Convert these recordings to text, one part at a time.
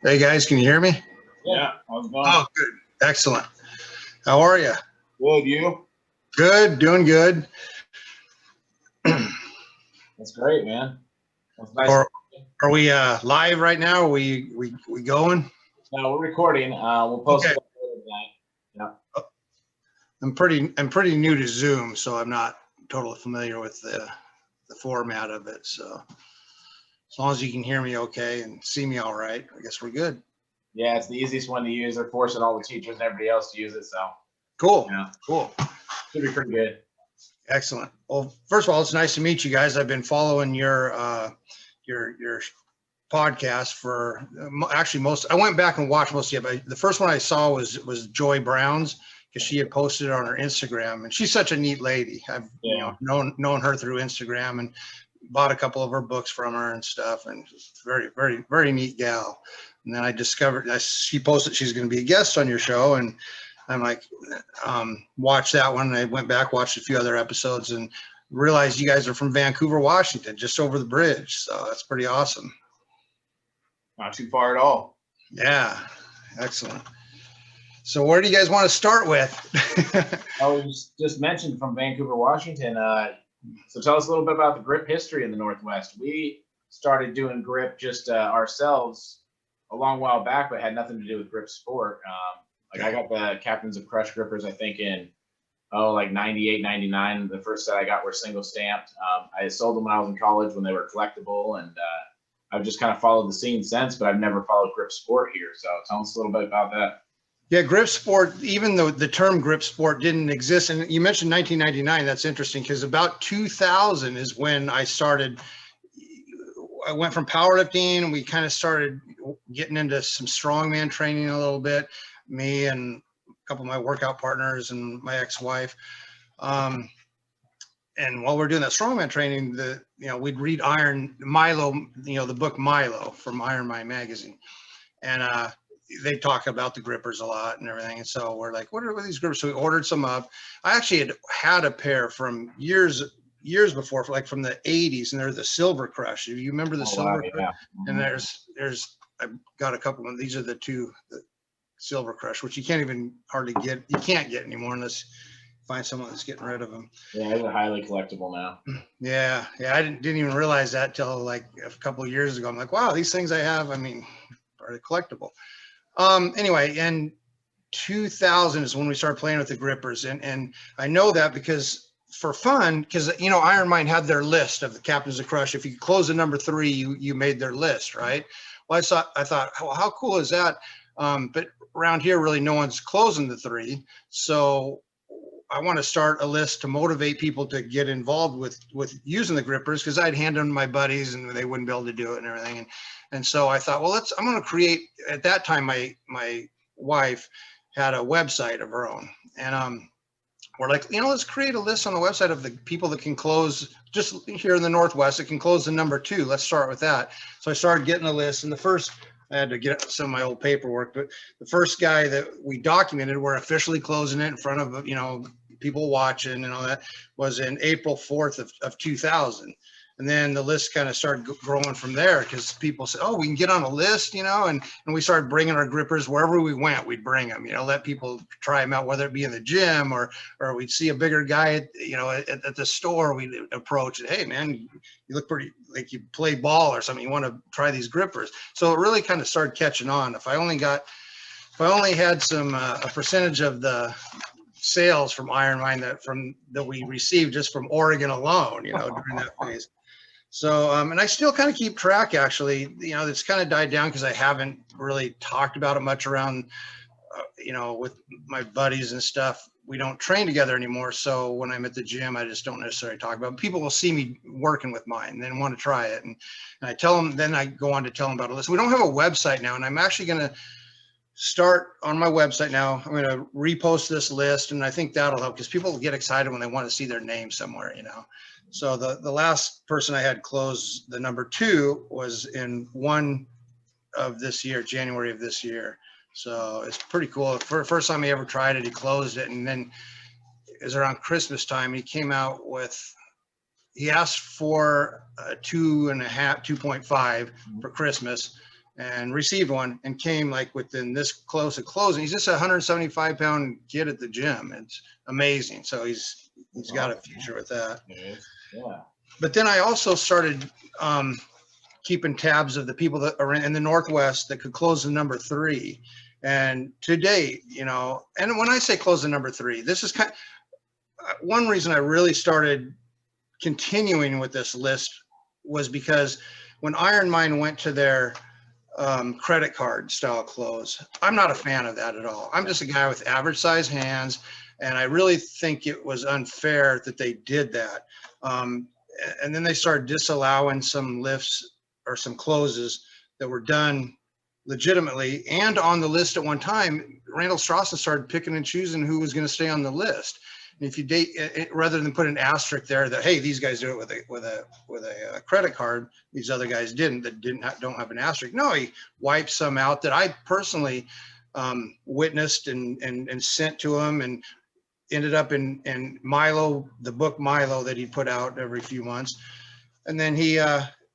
Hey guys, can you hear me? Yeah, how's it going? Oh, good. Excellent. How are you? Good, you? Good, doing good. That's great, man. That's nice. Or are we live right now? Are we going? No, we're recording. We'll post Okay. it up later tonight. Yeah. I'm pretty new to Zoom, so I'm not totally familiar with the format of it. So as long as you can hear me okay and see me all right, I guess we're good. Yeah, it's the easiest one to use. They're forcing all the teachers and everybody else to use it, so Cool. yeah, Cool. should be pretty good. Excellent. Well, first of all, it's nice to meet you guys. I've been following your podcast for actually most. I went back and watched most of it, but the first one I saw was Joy Brown's, because she had posted it on her Instagram, and she's such a neat lady. I've known her through Instagram and bought a couple of her books from her and stuff, and very neat gal. And then I discovered she posted she's going to be a guest on your show, and I'm like, watch that one. And I went back, watched a few other episodes, and realized you guys are from Vancouver, Washington, just over the bridge. So that's pretty awesome. Not too far at all. Yeah, excellent. So where do you guys want to start with? I was just mentioned from Vancouver, Washington. So tell us a little bit about the grip history in the Northwest. We started doing grip just ourselves a long while back, but had nothing to do with grip sport. I got the Captains of Crush grippers, I think in, like 98, 99. The first set I got were single stamped. I sold them when I was in college when they were collectible, and I've just kind of followed the scene since, but I've never followed grip sport here. So tell us a little bit about that. Yeah, grip sport, even though the term grip sport didn't exist, and you mentioned 1999, that's interesting because about 2000 is when I started. I went from powerlifting, and we kind of started getting into some strongman training a little bit, me and a couple of my workout partners and my ex-wife. And while we're doing that strongman training, we'd read Milo, the book Milo from Iron Mind magazine. And they talk about the grippers a lot and everything. And so we're like, what are these grippers? So we ordered some up. I actually had a pair from years before, like from the 80s, and they're the Silver Crush. You remember the Silver Crush? Yeah. And I've got a couple of them. These are the Silver Crush, which you can't even hardly get. You can't get anymore unless find someone that's getting rid of them. Yeah, they're highly collectible now. Yeah. I didn't even realize that till like a couple of years ago. I'm like, wow, these things I have, are collectible. Anyway, in 2000 is when we started playing with the grippers, and I know that because for fun, because Iron Mind had their list of the Captains of Crush. If you close the number 3, you made their list, right? Well, I thought, well, how cool is that? But around here, really, no one's closing the 3, so I want to start a list to motivate people to get involved with using the grippers, because I'd hand them to my buddies and they wouldn't be able to do it and everything. And so I thought, well, I'm going to create, at that time, my wife had a website of her own. And we're like, let's create a list on the website of the people that can close just here in the Northwest, that can close the number 2. Let's start with that. So I started getting a list, and I had to get some of my old paperwork, but the first guy that we documented, we're officially closing it in front of, people watching and all that, was in April 4th of 2000. And then the list kind of started growing from there, because people said, oh, we can get on a list, and we started bringing our grippers wherever we went. We'd bring them, let people try them out, whether it be in the gym or we'd see a bigger guy at the store. We'd approach it. Hey man, you look pretty like you play ball or something. You want to try these grippers. So it really kind of started catching on. If I only had some, a percentage of the sales from Iron Mind that we received just from Oregon alone, during that phase. So, and I still kind of keep track, actually. It's kind of died down because I haven't really talked about it much around, with my buddies and stuff. We don't train together anymore. So when I'm at the gym, I just don't necessarily talk about it. People will see me working with mine and then want to try it. And I tell them, then I go on to tell them about a list. We don't have a website now, and I'm actually going to start on my website now. I'm going to repost this list, and I think that'll help, because people get excited when they want to see their name somewhere, So the last person I had close the number 2 was in January of this year. So it's pretty cool. For the first time he ever tried it, he closed it, and then it was around Christmas time. He came out he asked for a 2.5 for Christmas. and received one and came like within this close of closing. He's just a 175-pound kid at the gym. It's amazing. So he's got a future with that. Yeah. But then I also started keeping tabs of the people that are in the Northwest that could close the number 3. And today, you know, and when I say close the number 3, this is kind of one reason I really started continuing with this list was because when Iron Mine went to their credit card style close, I'm not a fan of that at all. I'm just a guy with average size hands, and I really think it was unfair that they did that. And then they started disallowing some lifts or some closes that were done legitimately and on the list at one time. Randall Strawson started picking and choosing who was going to stay on the list. And if you date it, rather than put an asterisk there that, hey, these guys do it with a credit card, these other guys didn't, that don't have an asterisk. No, he wiped some out that I personally witnessed and sent to him, and ended up in Milo, the book Milo that he put out every few months. And then he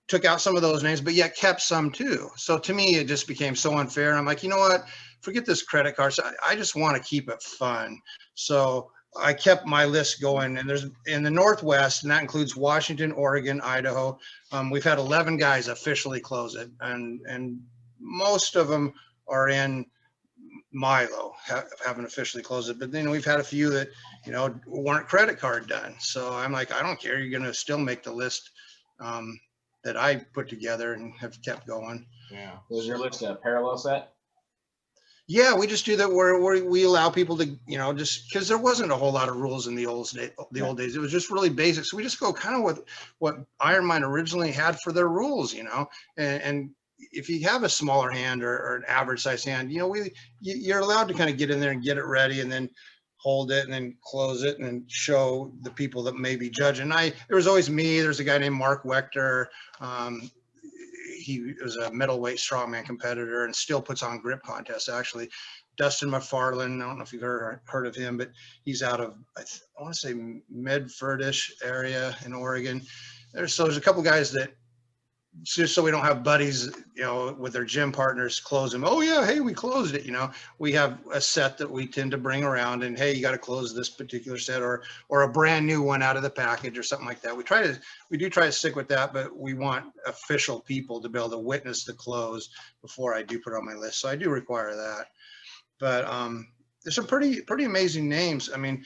took out some of those names, but yet kept some too. So to me, it just became so unfair. And I'm like, you know what? Forget this credit card. So I just want to keep it fun. So I kept my list going, and there's in the Northwest, and that includes Washington, Oregon, Idaho. We've had 11 guys officially close it, and most of them are in Milo, haven't officially closed it. But then we've had a few that, you know, weren't credit card done. So I'm like, I don't care. You're going to still make the list that I put together and have kept going. Yeah. Was your list a parallel set? Yeah, we just do that where we allow people to, you know, just because there wasn't a whole lot of rules in the old days. It was just really basic. So we just go kind of with what Iron Mine originally had for their rules, you know, and if you have a smaller hand or an average size hand, you know, you're allowed to kind of get in there and get it ready and then hold it and then close it and then show the people that may be judging. There was always me. There's a guy named Mark Wechter. He was a middleweight strongman competitor and still puts on grip contests, actually. Dustin McFarland, I don't know if you've heard of him, but he's out of, I want to say, Medfordish area in Oregon. There's a couple guys that, just so we don't have buddies, you know, with their gym partners close them. Oh yeah, hey, we closed it. You know, we have a set that we tend to bring around, and hey, you got to close this particular set, or a brand new one out of the package or something like that. We do try to stick with that, but we want official people to be able to witness the close before I do put it on my list. So I do require that. But there's some pretty amazing names. I mean,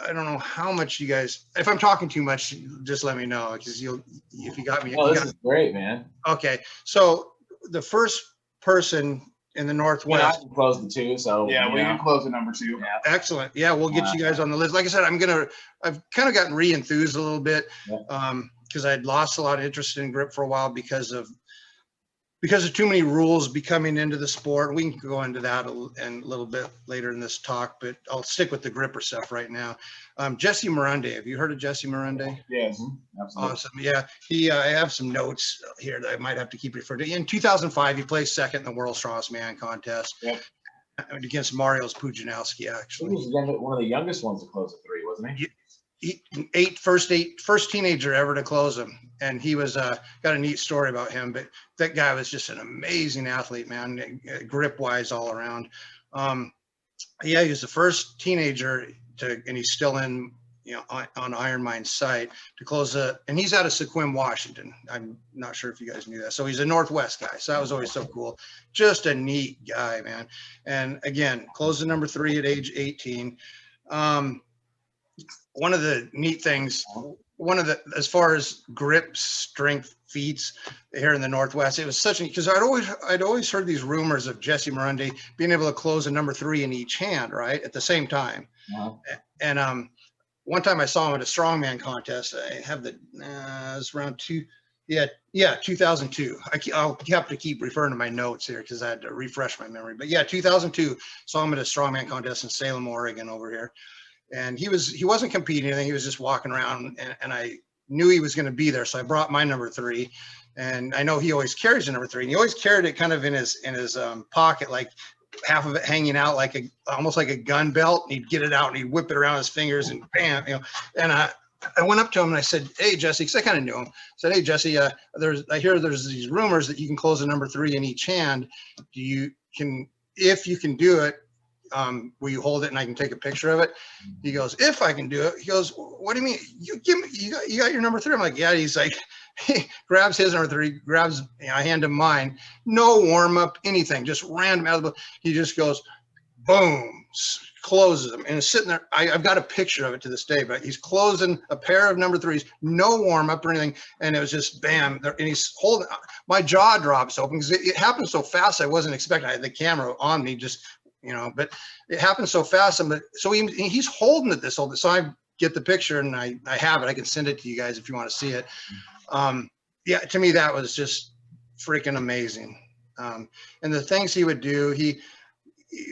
I don't know how much you guys, if I'm talking too much, just let me know, because if you got me. Oh, this is great, man. Okay. So the first person in the Northwest. I can close the 2. So yeah, we can close the number 2. Yeah. Excellent. Yeah, we'll get you guys on the list. Like I said, I've kind of gotten re-enthused a little bit because I'd lost a lot of interest in grip for a while because of too many rules becoming into the sport. We can go into that a little bit later in this talk, but I'll stick with the gripper stuff right now. Jesse Morunde, have you heard of Jesse Morunde? Yes, absolutely. Awesome. Yeah, I have some notes here that I might have to keep referring to. In 2005, he placed second in the World's Strongest Man contest against Mariusz Pudzianowski, actually. He was one of the youngest ones to close a 3, wasn't he? First teenager ever to close them, and he was got a neat story about him. But that guy was just an amazing athlete, man, grip wise all around. He was the first teenager and he's still in, you know, on Iron Mine's site to close and he's out of Sequim, Washington. I'm not sure if you guys knew that. So he's a Northwest guy. So that was always so cool. Just a neat guy, man. And again, closed the number 3 at age 18. One of the neat things, as far as grip strength feats here in the Northwest, it was because I'd always heard these rumors of Jesse Morunde being able to close a number 3 in each hand, right, at the same time. And one time I saw him at a strongman contest. I have it was around 2002. I'll have to keep referring to my notes here because I had to refresh my memory. But yeah, 2002, saw him at a strongman contest in Salem, Oregon, over here. And he wasn't competing anything. He was just walking around, and I knew he was going to be there. So I brought my number 3, and I know he always carries the number 3, and he always carried it kind of in his pocket, like half of it hanging out, like almost like a gun belt. And he'd get it out and he'd whip it around his fingers and bam, you know. And I went up to him and I said, "Hey, Jesse," because I kind of knew him. I said, "Hey, Jesse, I hear there's these rumors that you can close a number 3 in each hand. If you can do it, will you hold it and I can take a picture of it?" He goes, "If I can do it." He goes, "What do you mean? You got your number 3?" I'm like, "Yeah." He's like, he grabs his number 3, I hand him mine. No warm up, anything, just random out of the blue. He just goes, boom, closes them, and it's sitting there. I've got a picture of it to this day, but he's closing a pair of number 3s, no warm up or anything, and it was just bam. And he's holding. My jaw drops open because it happened so fast. I wasn't expecting. I had the camera on me, just but it happened so fast. So he's holding it this whole. So I get the picture and I have it. I can send it to you guys if you want to see it. Yeah, to me that was just freaking amazing. And the things he would do,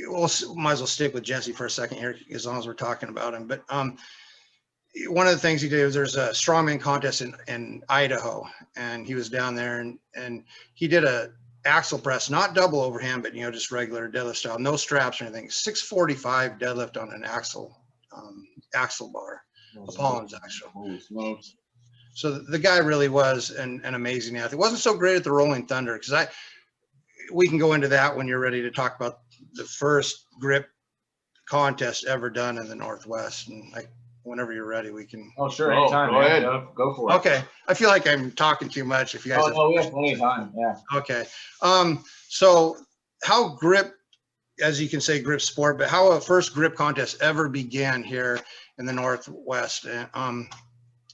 well, might as well stick with Jesse for a second here, as long as we're talking about him. But one of the things he did was there's a strongman contest in Idaho, and he was down there, and he did a axle press, not double overhand, but just regular deadlift style, no straps or anything. 645 deadlift on an axle bar, a Paulins axle. So the guy really was an amazing athlete. Wasn't so great at the Rolling Thunder, because we can go into that when you're ready to talk about the first grip contest ever done in the Northwest. And whenever you're ready, we can. Oh, sure. Anytime. Go ahead. Go for it. Okay. I feel like I'm talking too much. If you guys. Oh, no, we have plenty of time. Yeah. Okay. So how grip, as you can say, grip sport, but how a first grip contest ever began here in the Northwest,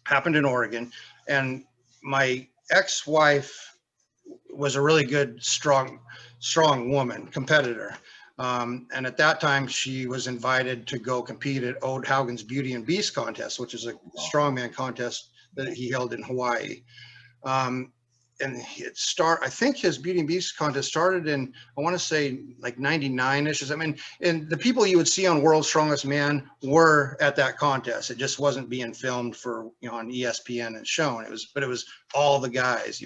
happened in Oregon. And my ex-wife was a really good, strong woman, competitor. And at that time, she was invited to go compete at Ode Haugen's Beauty and Beast contest, which is a strongman contest that he held in Hawaii. And I think his Beauty and Beast contest started in, I want to say like 99-ish. I mean, and the people you would see on World's Strongest Man were at that contest. It just wasn't being filmed for, on ESPN and shown. It was all the guys,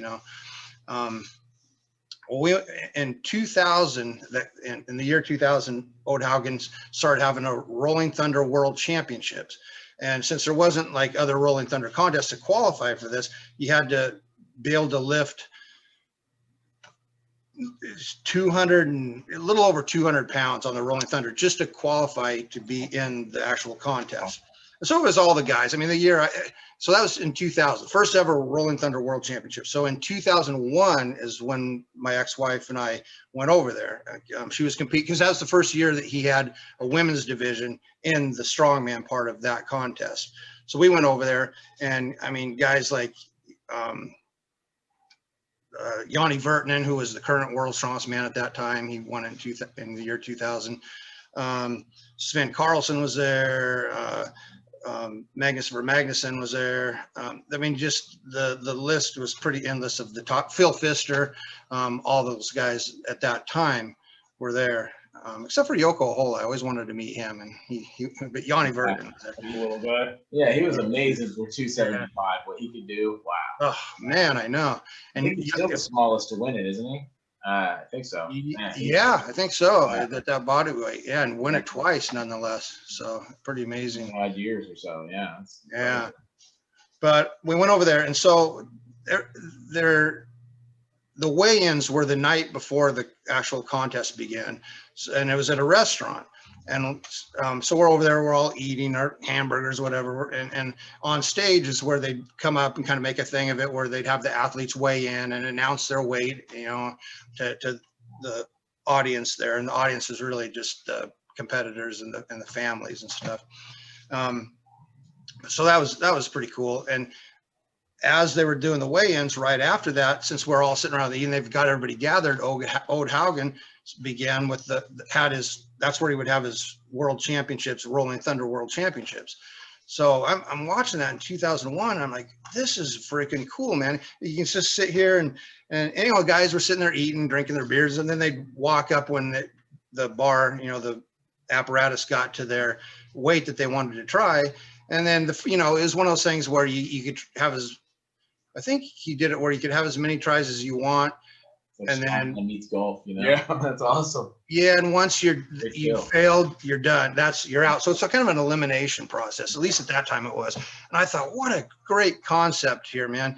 in 2000, in the year 2000, Ode Haugen started having a Rolling Thunder World Championships. And since there wasn't like other Rolling Thunder contests to qualify for this, you had to be able to lift 200 and a little over 200 pounds on the Rolling Thunder just to qualify to be in the actual contest. And so it was all the guys. I mean, so that was in 2000, first ever Rolling Thunder World Championship. So in 2001 is when my ex-wife and I went over there. She was competing because that was the first year that he had a women's division in the strongman part of that contest. So we went over there, and I mean, guys like Yanni Vertinen, who was the current world's strongest man at that time. He won in the year 2000. Sven Carlson was there. Magnus Vermagnuson was there. I mean, just the list was pretty endless of the top. Phil Pfister, all those guys at that time were there, except for Yoko Holo. I always wanted to meet him, and but Yanni Vertinen was there. A little bit. Yeah, he was amazing for 275. What he could do, wow. Oh man, I know. And he's still the smallest to win it, isn't he? I think so. Yeah, I think so. That body weight, yeah, and win it twice nonetheless. So pretty amazing. 5 years or so, yeah. Yeah, but we went over there, and so the weigh-ins were the night before the actual contest began, and it was at a restaurant. And so we're over there, we're all eating our hamburgers, whatever. And on stage is where they'd come up and kind of make a thing of it, where they'd have the athletes weigh in and announce their weight, to the audience there. And the audience is really just the competitors and the families and stuff. So that was pretty cool. And as they were doing the weigh-ins right after that, since we're all sitting around eating, they've got everybody gathered. Ode Haugen began with that's where he would have his world championships, Rolling Thunder World Championships. So I'm watching that in 2001. I'm like, this is freaking cool, man. You can just sit here and anyway, guys were sitting there eating, drinking their beers, and then they'd walk up when the bar, the apparatus got to their weight that they wanted to try. And then it was one of those things where you could have I think he did it where you could have as many tries as you want And then meets golf, you know. Yeah. That's awesome. yeah, and once you chill. failed, you're done. You're out. So it's a kind of an elimination process. At least at that time it was. And I thought, what a great concept here, man.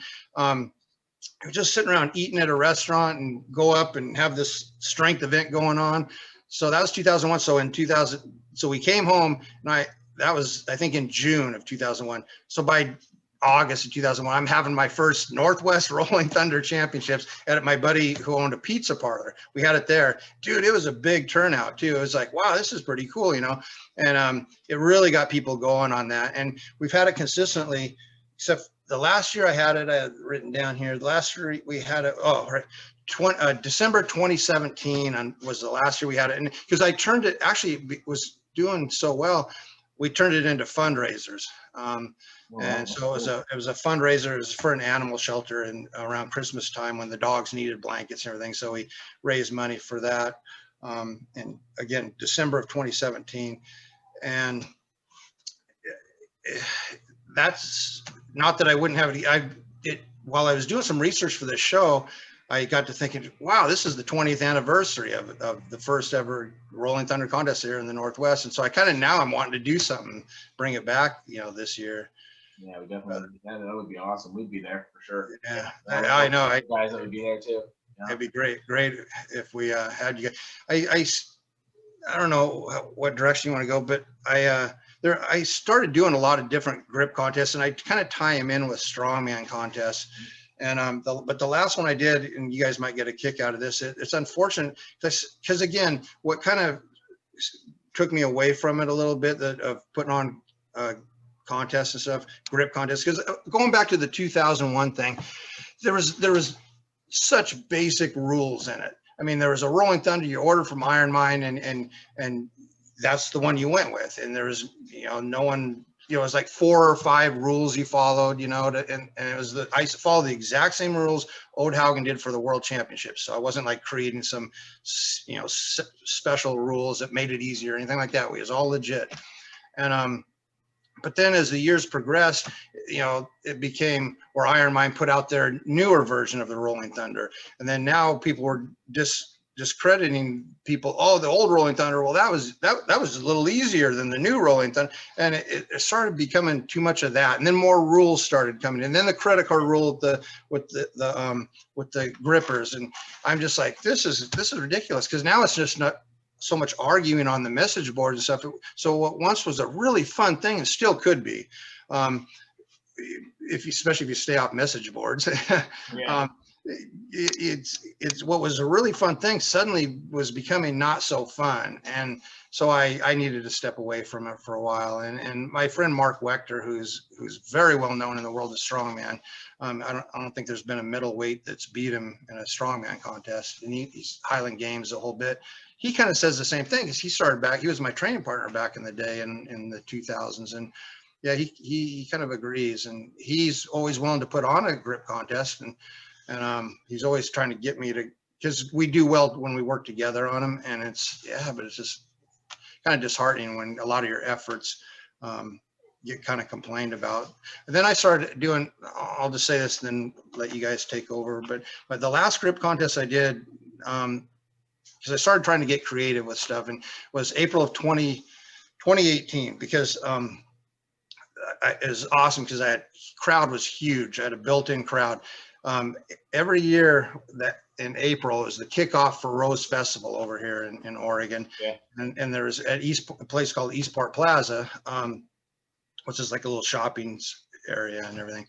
Just sitting around eating at a restaurant and go up and have this strength event going on. So that was 2001. So in 2000, so we came home, and that was, I think, in June of 2001. So by August of 2001, I'm having my first Northwest Rolling Thunder Championships at my buddy who owned a pizza parlor. We had it there. Dude, it was a big turnout too. It was like, wow, this is pretty cool, you know? And it really got people going on that. And we've had it consistently, except the last year I had it, I had written down here. The last year we had it, December 2017 was the last year we had it. And because I turned it, actually it was doing so well, we turned it into fundraisers. And so it was a fundraiser. It was for an animal shelter, and around Christmas time when the dogs needed blankets and everything. So we raised money for that. And again, December of 2017. And that's not that I wouldn't have it. While I was doing some research for this show, I got to thinking, wow, this is the 20th anniversary of the first ever Rolling Thunder contest here in the Northwest. And so I'm wanting to do something, bring it back, this year. Yeah, we definitely. That would be awesome. We'd be there for sure. Yeah, I know. Guys that would be there too. Yeah. It'd be great if we had you guys. I don't know what direction you want to go, but I started doing a lot of different grip contests, and I kind of tie them in with strongman contests. And but the last one I did, and you guys might get a kick out of this. It's unfortunate because again, what kind of took me away from it a little bit of putting on contests and stuff, grip contests, because going back to the 2001 thing, there was such basic rules in it. I mean, there was a Rolling Thunder you ordered from Iron Mine, and that's the one you went with. And there was, no one, it was like 4 or 5 rules you followed, and it was I followed the exact same rules Ode Haugen did for the World Championships. So I wasn't like creating some, special rules that made it easier or anything like that. It was all legit. And but then as the years progressed, it became where Iron Mine put out their newer version of the Rolling Thunder. And then now people were discrediting people. Oh, the old Rolling Thunder. Well, that was a little easier than the new Rolling Thunder. And it started becoming too much of that. And then more rules started coming. And then the credit card rule with the grippers. And I'm just like, this is ridiculous, because now it's just not so much arguing on the message board and stuff. So what once was a really fun thing, and still could be, especially if you stay off message boards, Yeah. It's what was a really fun thing suddenly was becoming not so fun. And so I needed to step away from it for a while. And my friend Mark Wechter, who's very well known in the world of strongman, I don't think there's been a middleweight that's beat him in a strongman contest. And he's Highland Games a whole bit. He kind of says the same thing, because he started back. He was my training partner back in the day in the 2000s. And yeah, he kind of agrees, and he's always willing to put on a grip contest, and he's always trying to get me to, because we do well when we work together on them. And but it's just kind of disheartening when a lot of your efforts get kind of complained about. And then I started doing, I'll just say this and then let you guys take over, but the last grip contest I did, because I started trying to get creative with stuff, and was April of 2018, because it was awesome, because crowd was huge. I had a built-in crowd. Every year that in April is the kickoff for Rose Festival over here in Oregon. Yeah. And there's at a place called East Park Plaza, which is like a little shopping area and everything.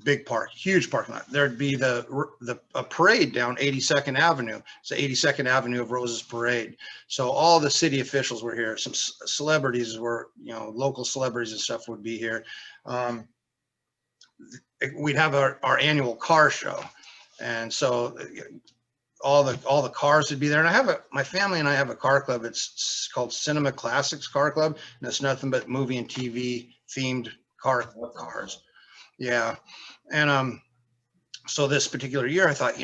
Big park, huge parking lot. There'd be a parade down 82nd Avenue. It's the 82nd Avenue of Roses Parade. So all the city officials were here. Some celebrities were, local celebrities and stuff would be here. We'd have our annual car show, and so all the cars would be there. And my family and I have a car club. It's called Cinema Classics Car Club, and it's nothing but movie and TV themed cars. Yeah. And so this particular year I thought,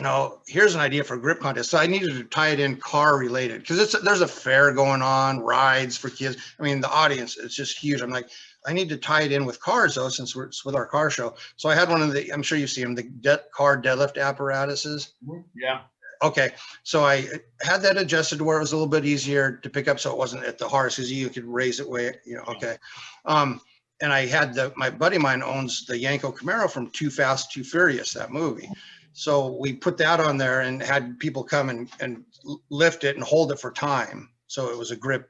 here's an idea for a grip contest. So I needed to tie it in car related, because there's a fair going on, rides for kids. I mean, the audience, it's just huge. I'm like, I need to tie it in with cars though, since it's with our car show. So I had one of I'm sure you see them, the car deadlift apparatuses. Yeah. Okay, so I had that adjusted to where it was a little bit easier to pick up, so it wasn't at the hardest, because you could raise it way, okay. And I had my buddy of mine owns the Yanko Camaro from Too Fast, Too Furious, that movie. So we put that on there and had people come and lift it and hold it for time. So it was a grip,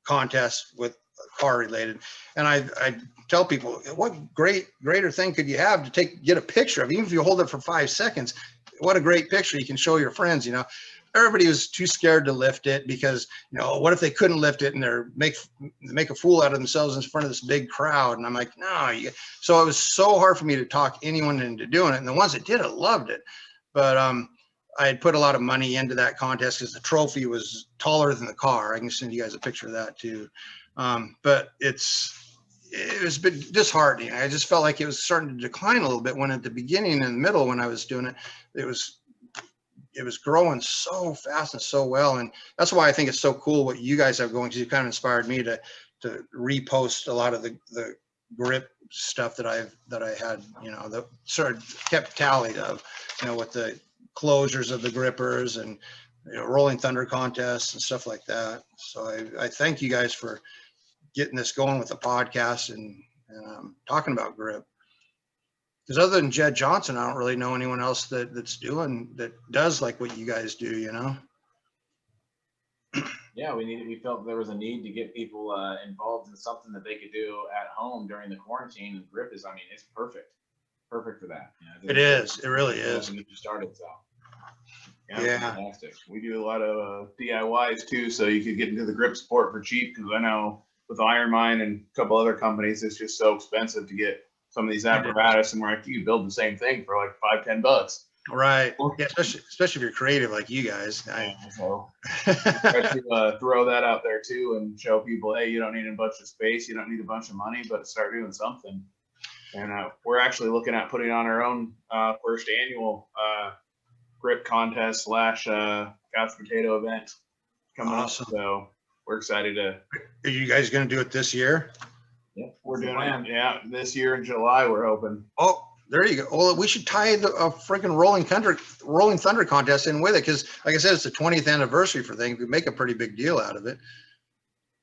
contest with car related. And I tell people, what greater thing could you have to get a picture of, even if you hold it for 5 seconds, what a great picture you can show your friends. Everybody was too scared to lift it because, what if they couldn't lift it and they're make a fool out of themselves in front of this big crowd? And I'm like, no. So it was so hard for me to talk anyone into doing it. And the ones that did it loved it. But I had put a lot of money into that contest because the trophy was taller than the car. I can send you guys a picture of that too. But it was a bit disheartening. I just felt like it was starting to decline a little bit, when at the beginning and the middle, when I was doing it, it was growing so fast and so well. And that's why I think it's so cool what you guys have going, because you kind of inspired me to repost a lot of the grip stuff that I had, that sort of kept tallied of, with the closures of the grippers and Rolling Thunder contests and stuff like that. So I thank you guys for getting this going with the podcast and talking about grip. Because other than Jed Johnson, I don't really know anyone else that does like what you guys do, Yeah, we felt there was a need to get people involved in something that they could do at home during the quarantine. And grip is, it's perfect for that. It is. It really is. Get you started, so. Yeah. Fantastic. We do a lot of DIYs too, so you could get into the grip sport for cheap, because I know with Iron Mine and a couple other companies, it's just so expensive to get some of these apparatus, and you can build the same thing for like $5-10. Right. Yeah, especially if you're creative like you guys. So try to throw that out there too and show people, hey, you don't need a bunch of space, you don't need a bunch of money, but start doing something. And we're actually looking at putting on our own first annual grip contest / couch potato event coming Awesome. up. So we're excited to. Are you guys going to do it this year? Yeah, we're doing it. Yeah, this year in July we're hoping. Oh, there you go. Well, we should tie the freaking Rolling Thunder contest in with it, because, like I said, it's the 20th anniversary for things. We make a pretty big deal out of it.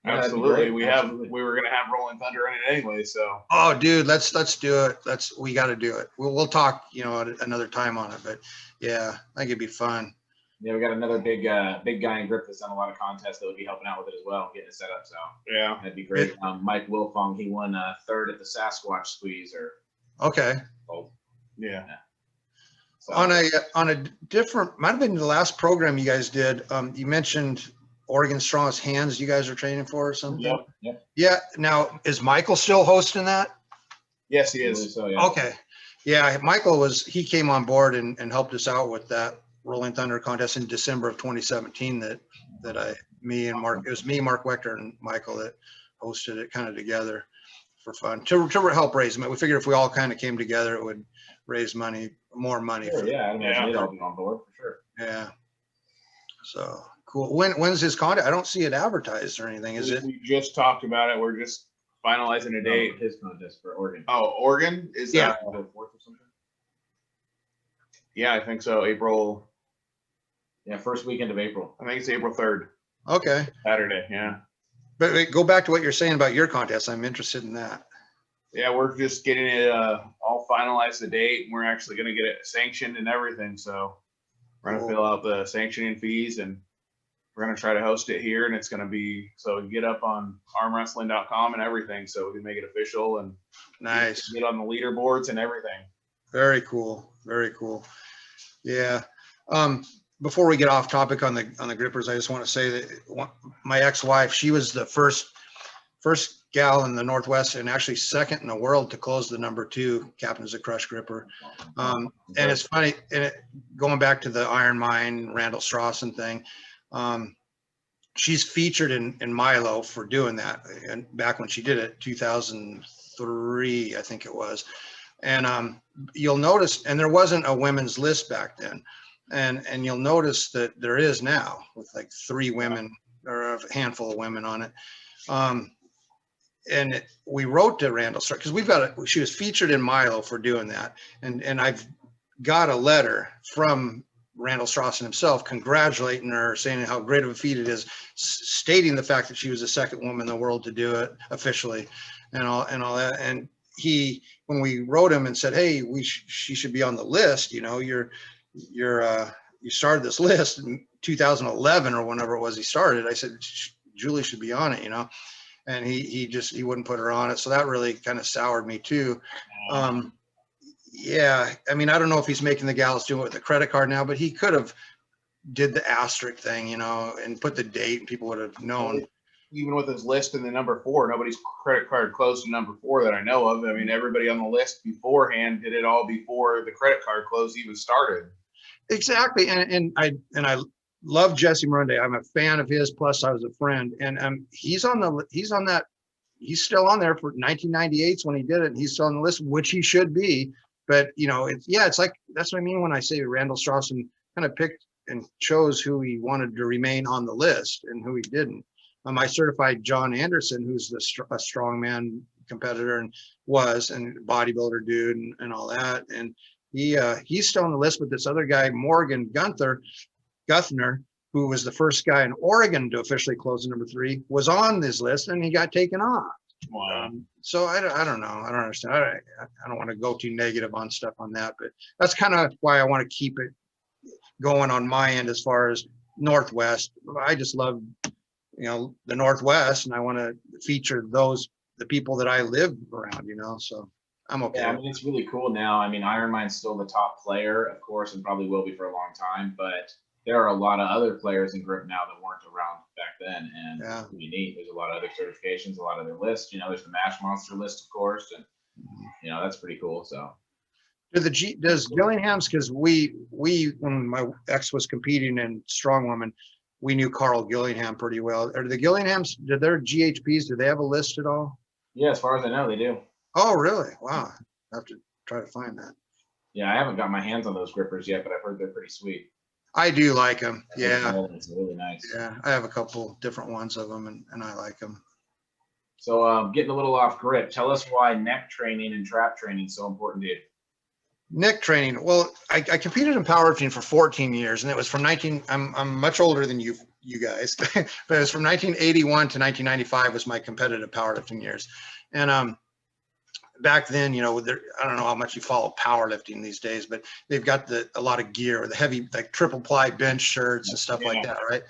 Absolutely. We were going to have Rolling Thunder in it anyway. So. Oh, dude, let's do it. We got to do it. We'll talk, at another time on it. But yeah, I think it'd be fun. Yeah, we got another big guy in grip that's done a lot of contests that would be helping out with it as well, getting it set up. So yeah, that'd be great. Mike Wilfong, he won third at the Sasquatch Squeeze. Okay. Yeah. So, on a different, might have been the last program you guys did. You mentioned Oregon Strongest Hands you guys are training for or something? Yep. Yeah. Now, is Michael still hosting that? Yes, he is. So, yeah. Okay. Yeah, Michael he came on board and helped us out with that Rolling Thunder contest in December of 2017 that it was me, Mark Wechter, and Michael that hosted it kind of together for fun to help raise money. We figured if we all kind of came together, it would raise more money. Sure, yeah, I imagine they'd all be on board for sure. Yeah. So cool. When's his contest? I don't see it advertised or anything. Is it? We just talked about it. We're just finalizing a date. His contest for Oregon. Oh, Oregon is that? The 4th or something. Yeah, I think so. April. Yeah, first weekend of April. I think it's April 3rd. Okay. Saturday. Yeah. But wait, go back to what you're saying about your contest. I'm interested in that. Yeah, we're just getting it all finalized, the date, and we're actually going to get it sanctioned and everything. So we're going to fill out the sanctioning fees, and we're going to try to host it here. And it's going to be, so get up on armwrestling.com and everything, so we can make it official and nice. Get on the leaderboards and everything. Very cool. Very cool. Yeah. Before we get off topic on the grippers, I just want to say that my ex-wife, she was the first gal in the Northwest and actually second in the world to close the #2 Captains of Crush gripper. And it's funny, and going back to the Iron Mine, Randall Strawson thing, she's featured in Milo for doing that. And back when she did it, 2003, I think it was. And you'll notice, and there wasn't a women's list back then. And you'll notice that there is now, with like 3 women or a handful of women on it. And we wrote to Randall because she was featured in Milo for doing that. And I've got a letter from Randall Strawson himself congratulating her, saying how great of a feat it is, stating the fact that she was the second woman in the world to do it officially, and all that. And he, when we wrote him and said, hey, she should be on the list, you know, you started this list in 2011 or whenever it was he started. I said, Julie should be on it, you know, and he wouldn't put her on it. So that really kind of soured me too. Yeah, I mean, I don't know if he's making the gals do it with a credit card now, but he could have did the asterisk thing, you know, and put the date, and people would have known. Even with his list in the number 4, nobody's credit card closed to number 4 that I know of. I mean, everybody on the list beforehand did it all before the credit card close even started. Exactly, and I love Jesse Morunde. I'm a fan of his. Plus, I was a friend, and he's still on there for 1998 when he did it. And he's still on the list, which he should be. But you know, it's like, that's what I mean when I say Randall Strawson kind of picked and chose who he wanted to remain on the list and who he didn't. I certified John Anderson, who's a strongman competitor and bodybuilder dude and all that, and he's still on the list. But this other guy, Morgan Guthner, who was the first guy in Oregon to officially close the number 3, was on this list, and he got taken off. Wow. So I don't know. I don't understand. I don't want to go too negative on stuff on that, but that's kind of why I want to keep it going on my end as far as Northwest. I just love, you know, the Northwest, and I want to feature the people that I live around, you know, so I'm okay. Yeah, I mean, it's really cool now. I mean, Ironmine's still the top player, of course, and probably will be for a long time, but there are a lot of other players in grip now that weren't around back then, and it's pretty neat. There's a lot of other certifications, a lot of their lists. You know, there's the Mash Monster list, of course, and you know, that's pretty cool. So does Gillingham's, because we when my ex was competing in Strongwoman, we knew Carl Gillingham pretty well. Are the Gillinghams, did their GHPs, do they have a list at all? Yeah, as far as I know, they do. Oh, really? Wow. I have to try to find that. Yeah, I haven't got my hands on those grippers yet, but I've heard they're pretty sweet. I do like them. Yeah. It's really nice. Yeah. I have a couple different ones of them, and I like them. So getting a little off grip, tell us why neck training and trap training is so important to you. Neck training. Well, I competed in powerlifting for 14 years, and it was from I'm much older than you guys, but it was from 1981 to 1995 was my competitive powerlifting years. And back then, you know, I don't know how much you follow powerlifting these days, but they've got a lot of gear, the heavy, like triple ply bench shirts and stuff like that, right?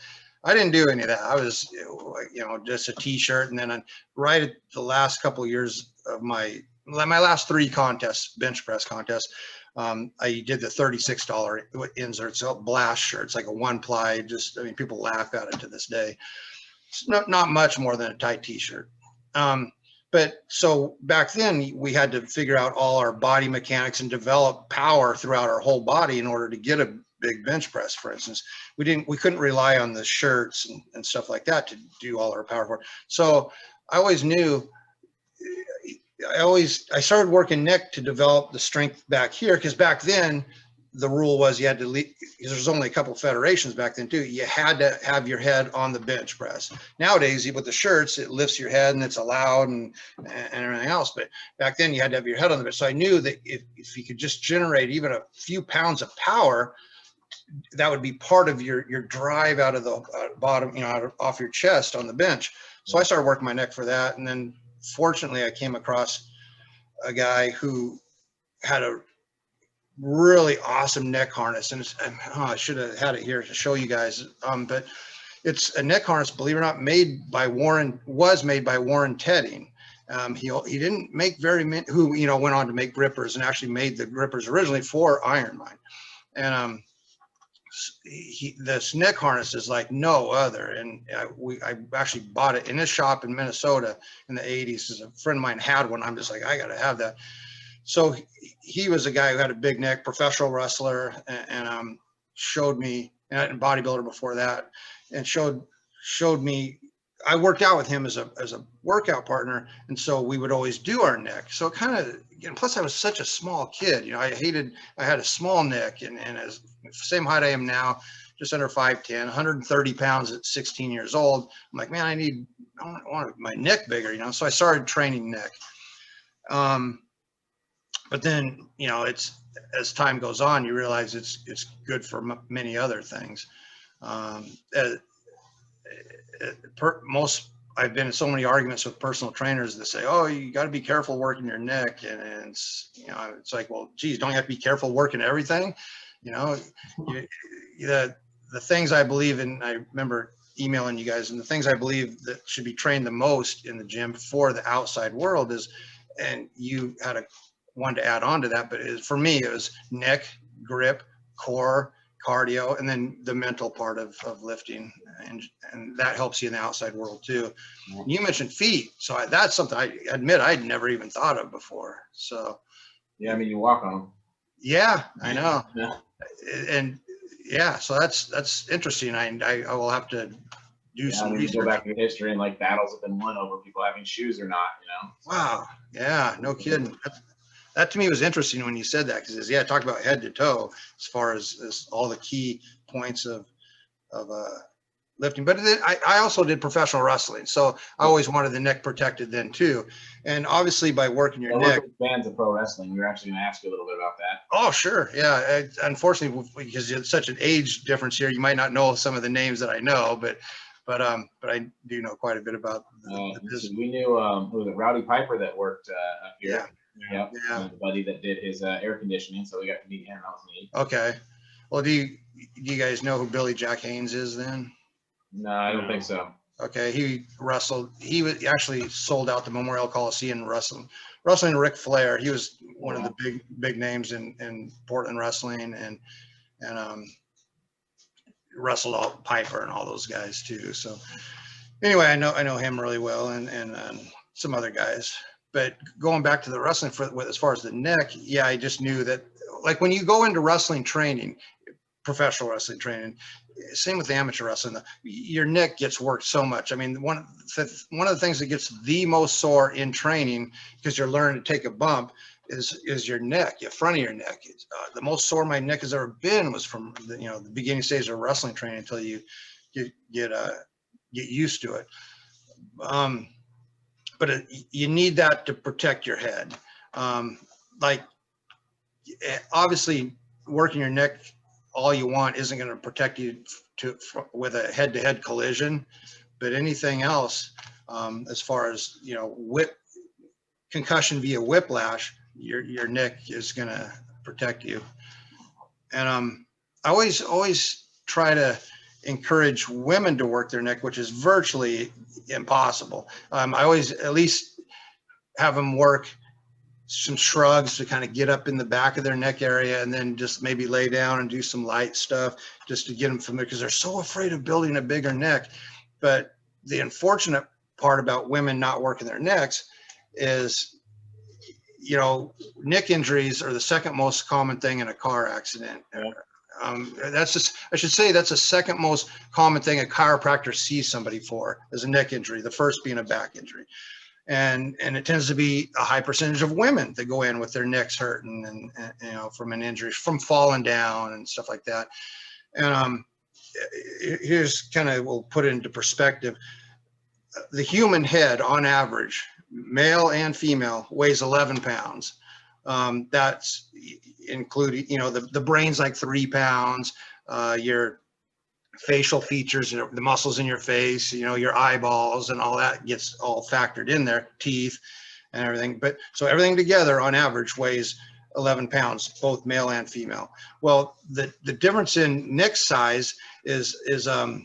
I didn't do any of that. I was, you know, just a t-shirt. And then right at the last couple of years of my last 3 contests, bench press contests, I did the $36 inserts, so blast shirts, like a 1-ply. Just, I mean, people laugh at it to this day. It's not much more than a tight t-shirt. But so back then we had to figure out all our body mechanics and develop power throughout our whole body in order to get a big bench press, for instance. We couldn't rely on the shirts and stuff like that to do all our power for. So I always knew, I started working neck to develop the strength back here, because back then the rule was you had to leave, because there's only a couple of federations back then too. You had to have your head on the bench press. Nowadays, with the shirts, it lifts your head and it's allowed and everything else. But back then you had to have your head on the bench. So I knew that if you could just generate even a few pounds of power, that would be part of your drive out of the bottom, you know, off your chest on the bench. So I started working my neck for that. And then fortunately I came across a guy who had a really awesome neck harness, and I should have had it here to show you guys, but it's a neck harness, believe it or not, was made by Warren Tedding. He didn't make very many, who, you know, went on to make grippers and actually made the grippers originally for Ironmine. And this neck harness is like no other, and I actually bought it in his shop in Minnesota in the 80s, because a friend of mine had one. I'm just like, I gotta have that. So he was a guy who had a big neck, professional wrestler, and showed me, and a bodybuilder before that, and showed me. I worked out with him as a workout partner, and so we would always do our neck. So it kind of, and plus I was such a small kid, you know, I had a small neck, and as same height I am now, just under 5'10", 130 pounds at 16 years old. I'm like, man, I want my neck bigger, you know. So I started training neck. But then, you know, as time goes on, you realize it's good for many other things. Um, uh, I've been in so many arguments with personal trainers that say, "Oh, you got to be careful working your neck," and it's, you know, it's like, well, geez, don't you have to be careful working everything? You know, you, the things I believe in, I remember emailing you guys, and the things I believe that should be trained the most in the gym for the outside world is, and you had one to add on to that, but for me, it was neck, grip, core, cardio, and then the mental part of lifting, and that helps you in the outside world too. You mentioned feet, so that's something I admit I'd never even thought of before. So Yeah, I mean, you walk on them. yeah, I know. Yeah. And yeah, so that's interesting. I will have to do some I mean, you research. go back in history and like battles have been won over people having shoes or not, you know? Wow. Yeah, no kidding. That to me was interesting when you said that, because yeah, talk about head to toe as far as all the key points of lifting. But then I also did professional wrestling, so I always wanted the neck protected then too. And obviously by working your neck. We're fans of pro wrestling. We were actually going to ask you a little bit about that. Oh, sure. Yeah. Unfortunately, because it's such an age difference here, you might not know some of the names that I know, but I do know quite a bit about the business. We knew who was it, Rowdy Piper that worked up here. Yeah. The buddy that did his air conditioning, so we got to meet him. That was neat. Okay. Well, do you guys know who Billy Jack Haynes is then? No, I don't think so. Okay, he wrestled. He actually sold out the Memorial Coliseum wrestling Ric Flair. He was one of the big names in Portland wrestling, and wrestled all Piper and all those guys too. So anyway, I know him really well, and some other guys. But going back to the wrestling as far as the neck, yeah, I just knew that, like, when you go into wrestling training, professional wrestling training, same with the amateur wrestling, your neck gets worked so much. I mean, one of the things that gets the most sore in training, because you're learning to take a bump, is your neck, the front of your neck. The most sore my neck has ever been was from the beginning stage of wrestling training until you get used to it. But you need that to protect your head. Like, obviously, working your neck all you want isn't going to protect you with a head-to-head collision, but anything else, as far as concussion via whiplash, your neck is going to protect you. And I always try to encourage women to work their neck, which is virtually impossible. I always at least have them work some shrugs to kind of get up in the back of their neck area, and then just maybe lay down and do some light stuff just to get them familiar, because they're so afraid of building a bigger neck. But the unfortunate part about women not working their necks is, neck injuries are the second most common thing in a car accident. Yeah. I should say that's the second most common thing a chiropractor sees somebody for, is a neck injury, the first being a back injury. And it tends to be a high percentage of women that go in with their necks hurting and from an injury, from falling down and stuff like that. And here's kind of, we'll put it into perspective. The human head on average, male and female, weighs 11 pounds. That's including, the brain's like 3 pounds, your facial features, the muscles in your face, your eyeballs and all that gets all factored in there, teeth and everything. But so everything together on average weighs 11 pounds, both male and female. Well, the difference in neck size is the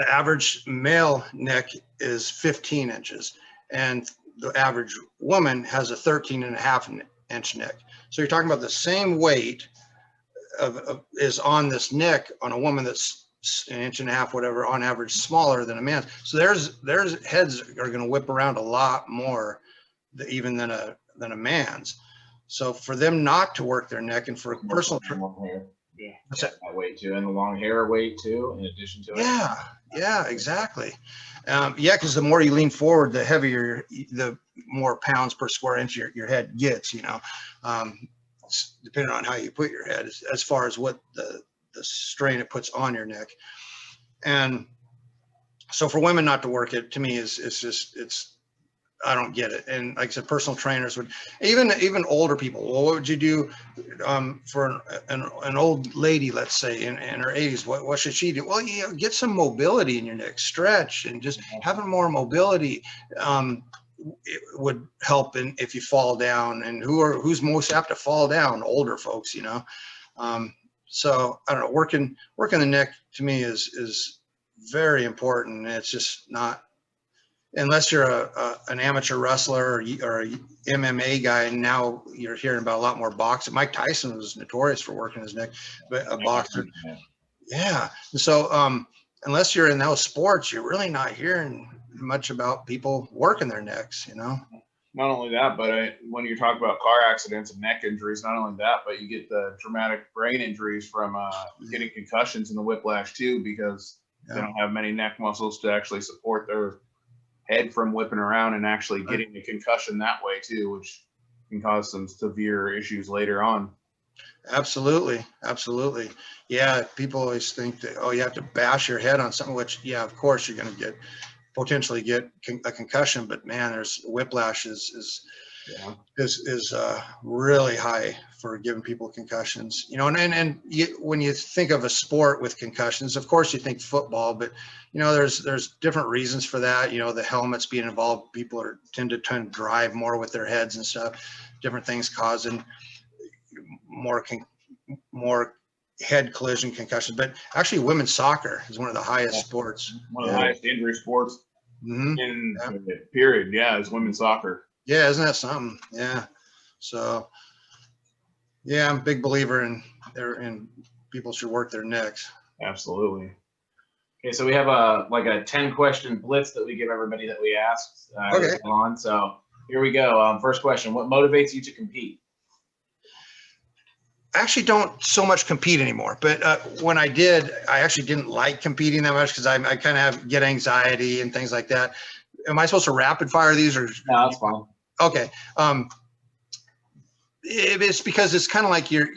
average male neck is 15 inches and the average woman has a 13.5-inch neck. So you're talking about the same weight is on this neck on a woman that's 1.5 inches, whatever, on average smaller than a man. So there's heads are going to whip around a lot more even than a man's. So for them not to work their neck, and for a personal that weight too, and the long hair weight too, in addition to it. Yeah, exactly. Because the more you lean forward, the heavier, the more pounds per square inch your head gets. Depending on how you put your head, as far as what the strain it puts on your neck. And so for women not to work it, to me, it's I don't get it. And like I said, personal trainers would, even older people. Well, what would you do for an old lady, let's say in her 80s? What should she do? Well, get some mobility in your neck, stretch, and just having more mobility it would help if you fall down. And who's most apt to fall down? Older folks, so I don't know. Working the neck to me is very important. It's just not, unless you're an amateur wrestler or a MMA guy, and now you're hearing about a lot more boxing. Mike Tyson was notorious for working his neck, but a boxer. Yeah. So unless you're in those sports, you're really not hearing much about people working their necks, Not only that, but when you talk about car accidents and neck injuries, not only that, but you get the traumatic brain injuries from getting concussions and the whiplash too, because they don't have many neck muscles to actually support their head from whipping around and actually getting a concussion that way too, which can cause some severe issues later on. Absolutely. Yeah, people always think that, you have to bash your head on something, which, yeah, of course you're going to potentially get a concussion, but man, there's whiplash is really high for giving people concussions, and when you think of a sport with concussions, of course you think football, but there's different reasons for that. The helmets being involved, people tend to drive more with their heads and stuff, different things causing more head collision concussions. But actually women's soccer is one of the highest sports, one of the highest injury sports in period. Is women's soccer. Yeah, isn't that something? Yeah. So, yeah, I'm a big believer in people should work their necks. Absolutely. Okay, so we have a 10-question blitz that we give everybody that we asked. Okay. On. So here we go. First question: what motivates you to compete? I actually don't so much compete anymore, but when I did, I actually didn't like competing that much because I kind of get anxiety and things like that. Am I supposed to rapid fire these or? No, that's fine. Okay. It's because it's kind of like you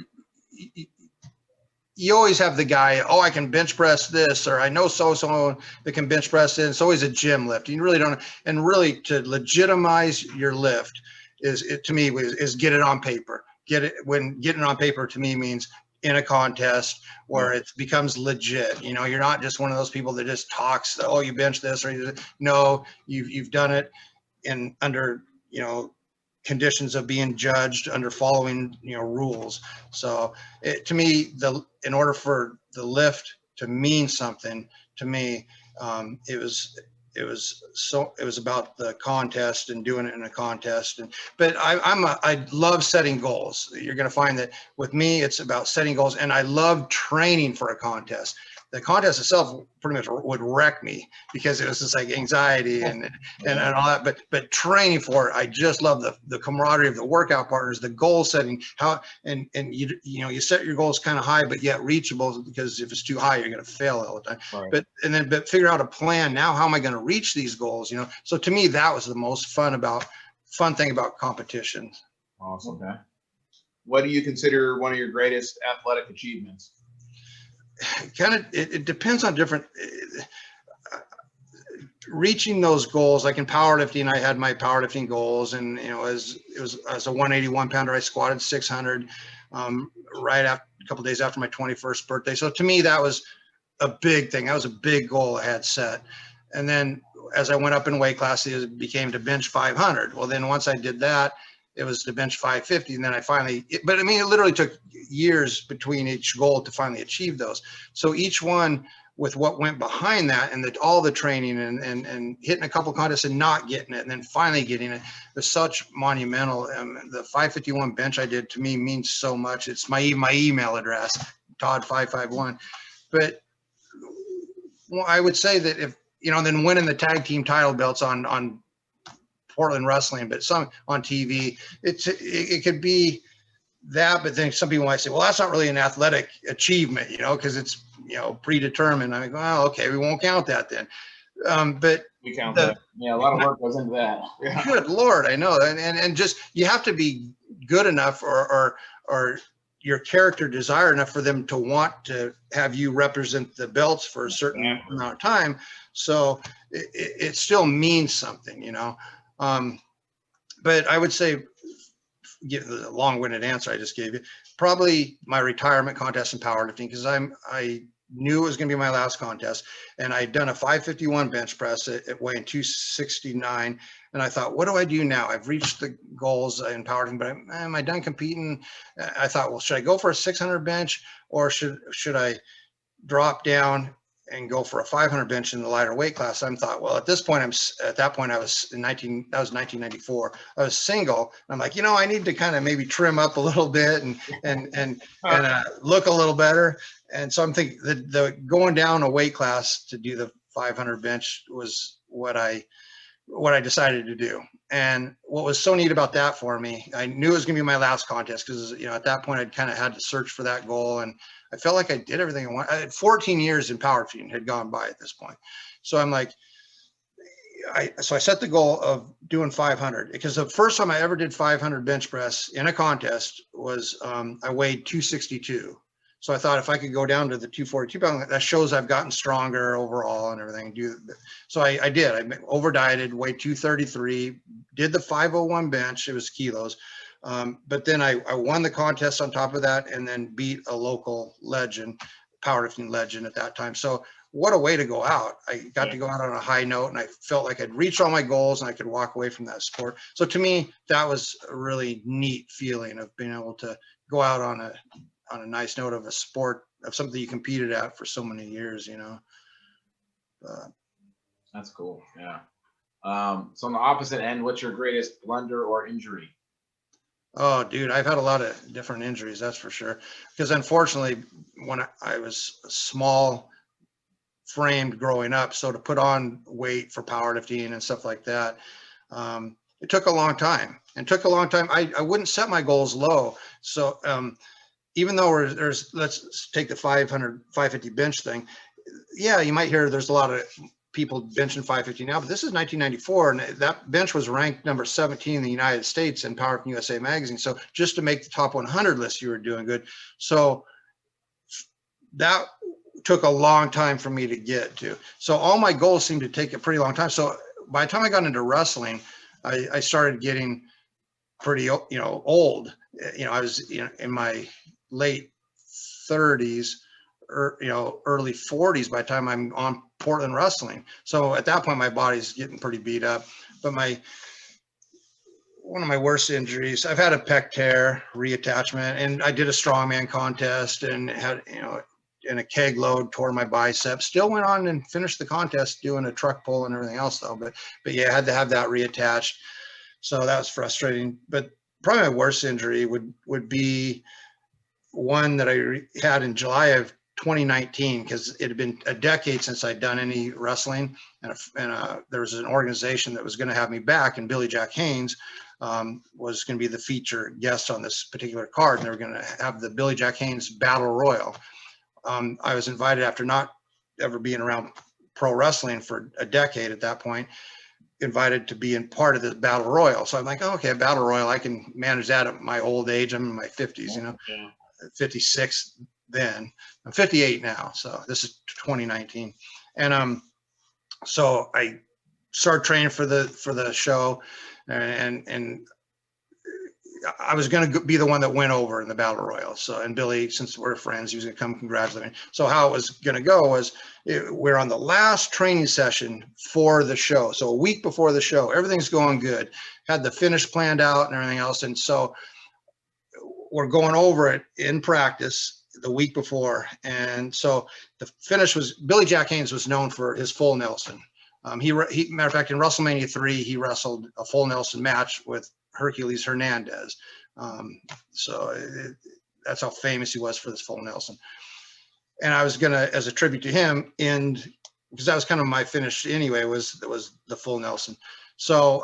always have the guy, I can bench press this, or I know so that can bench press it. It's always a gym lift. You really don't, and really to legitimize your lift is get it on paper. Getting it on paper to me means in a contest where it becomes legit. You're not just one of those people that just talks, you bench this, or no, you've done it under conditions of being judged, under following rules. So to me, in order for the lift to mean something to me, it was about the contest and doing it in a contest. But I love setting goals. You're going to find that with me, it's about setting goals, and I love training for a contest. The contest itself pretty much would wreck me because it was just like anxiety and all that. But training for it, I just love the camaraderie of the workout partners, the goal setting, and you set your goals kind of high but yet reachable, because if it's too high, you're going to fail all the time. Right. But figure out a plan. Now, how am I going to reach these goals? So to me, that was the most fun thing about competition. Awesome. Okay. What do you consider one of your greatest athletic achievements? It depends on different reaching those goals. Like in powerlifting, I had my powerlifting goals, and as a 181 pounder, I squatted 600 right after a couple days after my 21st birthday. So to me, that was a big thing. That was a big goal I had set. And then as I went up in weight classes, it became to bench 500. Well, then once I did that, it was to bench 550. And then it literally took years between each goal to finally achieve those. So each one, with what went behind that, and all the training and hitting a couple contests and not getting it, and then finally getting it, was such monumental. The 551 bench I did, to me, means so much. It's my email address, Tod551. But I would say that if, then winning the tag team title belts on Portland Wrestling, but some on TV, it could be that. But then some people might say, well, that's not really an athletic achievement, because it's predetermined. I'm like, well, okay, we won't count that then. But we count that. Yeah, a lot of work goes into that. Yeah. Good Lord, I know. And just, you have to be good enough or your character desire enough for them to want to have you represent the belts for a certain amount of time. So it still means something, But I would say, give the long-winded answer I just gave you, probably my retirement contest in powerlifting, because I knew it was going to be my last contest, and I'd done a 551 bench press at weighing 269, and I thought, what do I do now? I've reached the goals in powerlifting, but am I done competing? I thought, well, should I go for a 600 bench, or should I drop down and go for a 500 bench in the lighter weight class? I thought, well, at that point I was in 1994. I was single. I'm like, I need to kind of maybe trim up a little bit and look a little better. And so I'm thinking the going down a weight class to do the 500 bench was what I decided to do. And what was so neat about that for me, I knew it was going to be my last contest, because at that point I'd kind of had to search for that goal, and I felt like I did everything I wanted. I had 14 years in powerlifting had gone by at this point. So I'm like, so I set the goal of doing 500, because the first time I ever did 500 bench press in a contest was I weighed 262. So I thought if I could go down to the 242 pound, that shows I've gotten stronger overall and everything. So I did. I over dieted, weighed 233, did the 501 bench. It was kilos. But then I won the contest on top of that, and then beat a local legend, powerlifting legend at that time. So what a way to go out. I got to go out on a high note, and I felt like I'd reached all my goals and I could walk away from that sport. So to me, that was a really neat feeling of being able to go out on a nice note of a sport, of something you competed at for so many years, That's cool. Yeah. So on the opposite end, what's your greatest blunder or injury? Oh, dude, I've had a lot of different injuries, that's for sure. Because unfortunately, when I was small framed growing up, so to put on weight for powerlifting and stuff like that, it took a long time. I wouldn't set my goals low. So even though let's take the 550 bench thing. Yeah, you might hear there's a lot of people benching 550 now, but this is 1994, and that bench was ranked number 17 in the United States in Powerlifting USA magazine. So just to make the top 100 list, you were doing good. So that took a long time for me to get to. So all my goals seemed to take a pretty long time. So by the time I got into wrestling, I started getting pretty, old. I was, in my late 30s, or early 40s by the time I'm on Portland wrestling. So at that point, my body's getting pretty beat up. But one of my worst injuries, I've had a pec tear, reattachment, and I did a strongman contest and had, in a keg load, tore my bicep. Still went on and finished the contest doing a truck pull and everything else though. But yeah, I had to have that reattached. So that was frustrating. But probably my worst injury would be one that I had in July of 2019, because it had been a decade since I'd done any wrestling, and there was an organization that was going to have me back, and Billy Jack Haynes was going to be the feature guest on this particular card, and they were going to have the Billy Jack Haynes Battle Royal. I was invited, after not ever being around pro wrestling for a decade at that point, invited to be in part of this Battle Royal. So I'm like, oh, okay, a Battle Royal, I can manage that at my old age. I'm in my 50s, 56 then. I'm 58 now, so this is 2019. And so I started training for the show, and I was going to be the one that went over in the Battle Royal. So, and Billy, since we're friends, he was going to come congratulate me. So how it was going to go was, we're on the last training session for the show. So a week before the show, everything's going good. Had the finish planned out and everything else. And so we're going over it in practice the week before. And so the finish was, Billy Jack Haynes was known for his full Nelson. Matter of fact, in WrestleMania 3, he wrestled a full Nelson match with Hercules Hernandez. That's how famous he was for this full Nelson. And I was gonna, as a tribute to him, because that was kind of my finish anyway, was the full Nelson. So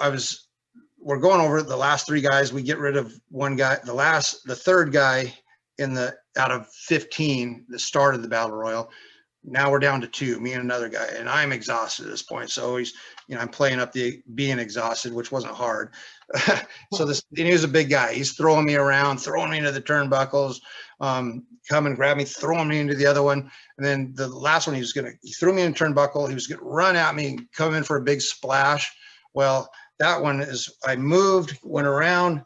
we're going over the last three guys. We get rid of one guy, the third guy out of 15 that started the Battle Royal. Now we're down to two, me and another guy, and I'm exhausted at this point. So I'm playing up the being exhausted, which wasn't hard. And he was a big guy. He's throwing me around, throwing me into the turnbuckles, come and grab me, throwing me into the other one. And then the last one, he threw me in a turnbuckle. He was going to run at me, come in for a big splash. Well, That one is, I moved, went around,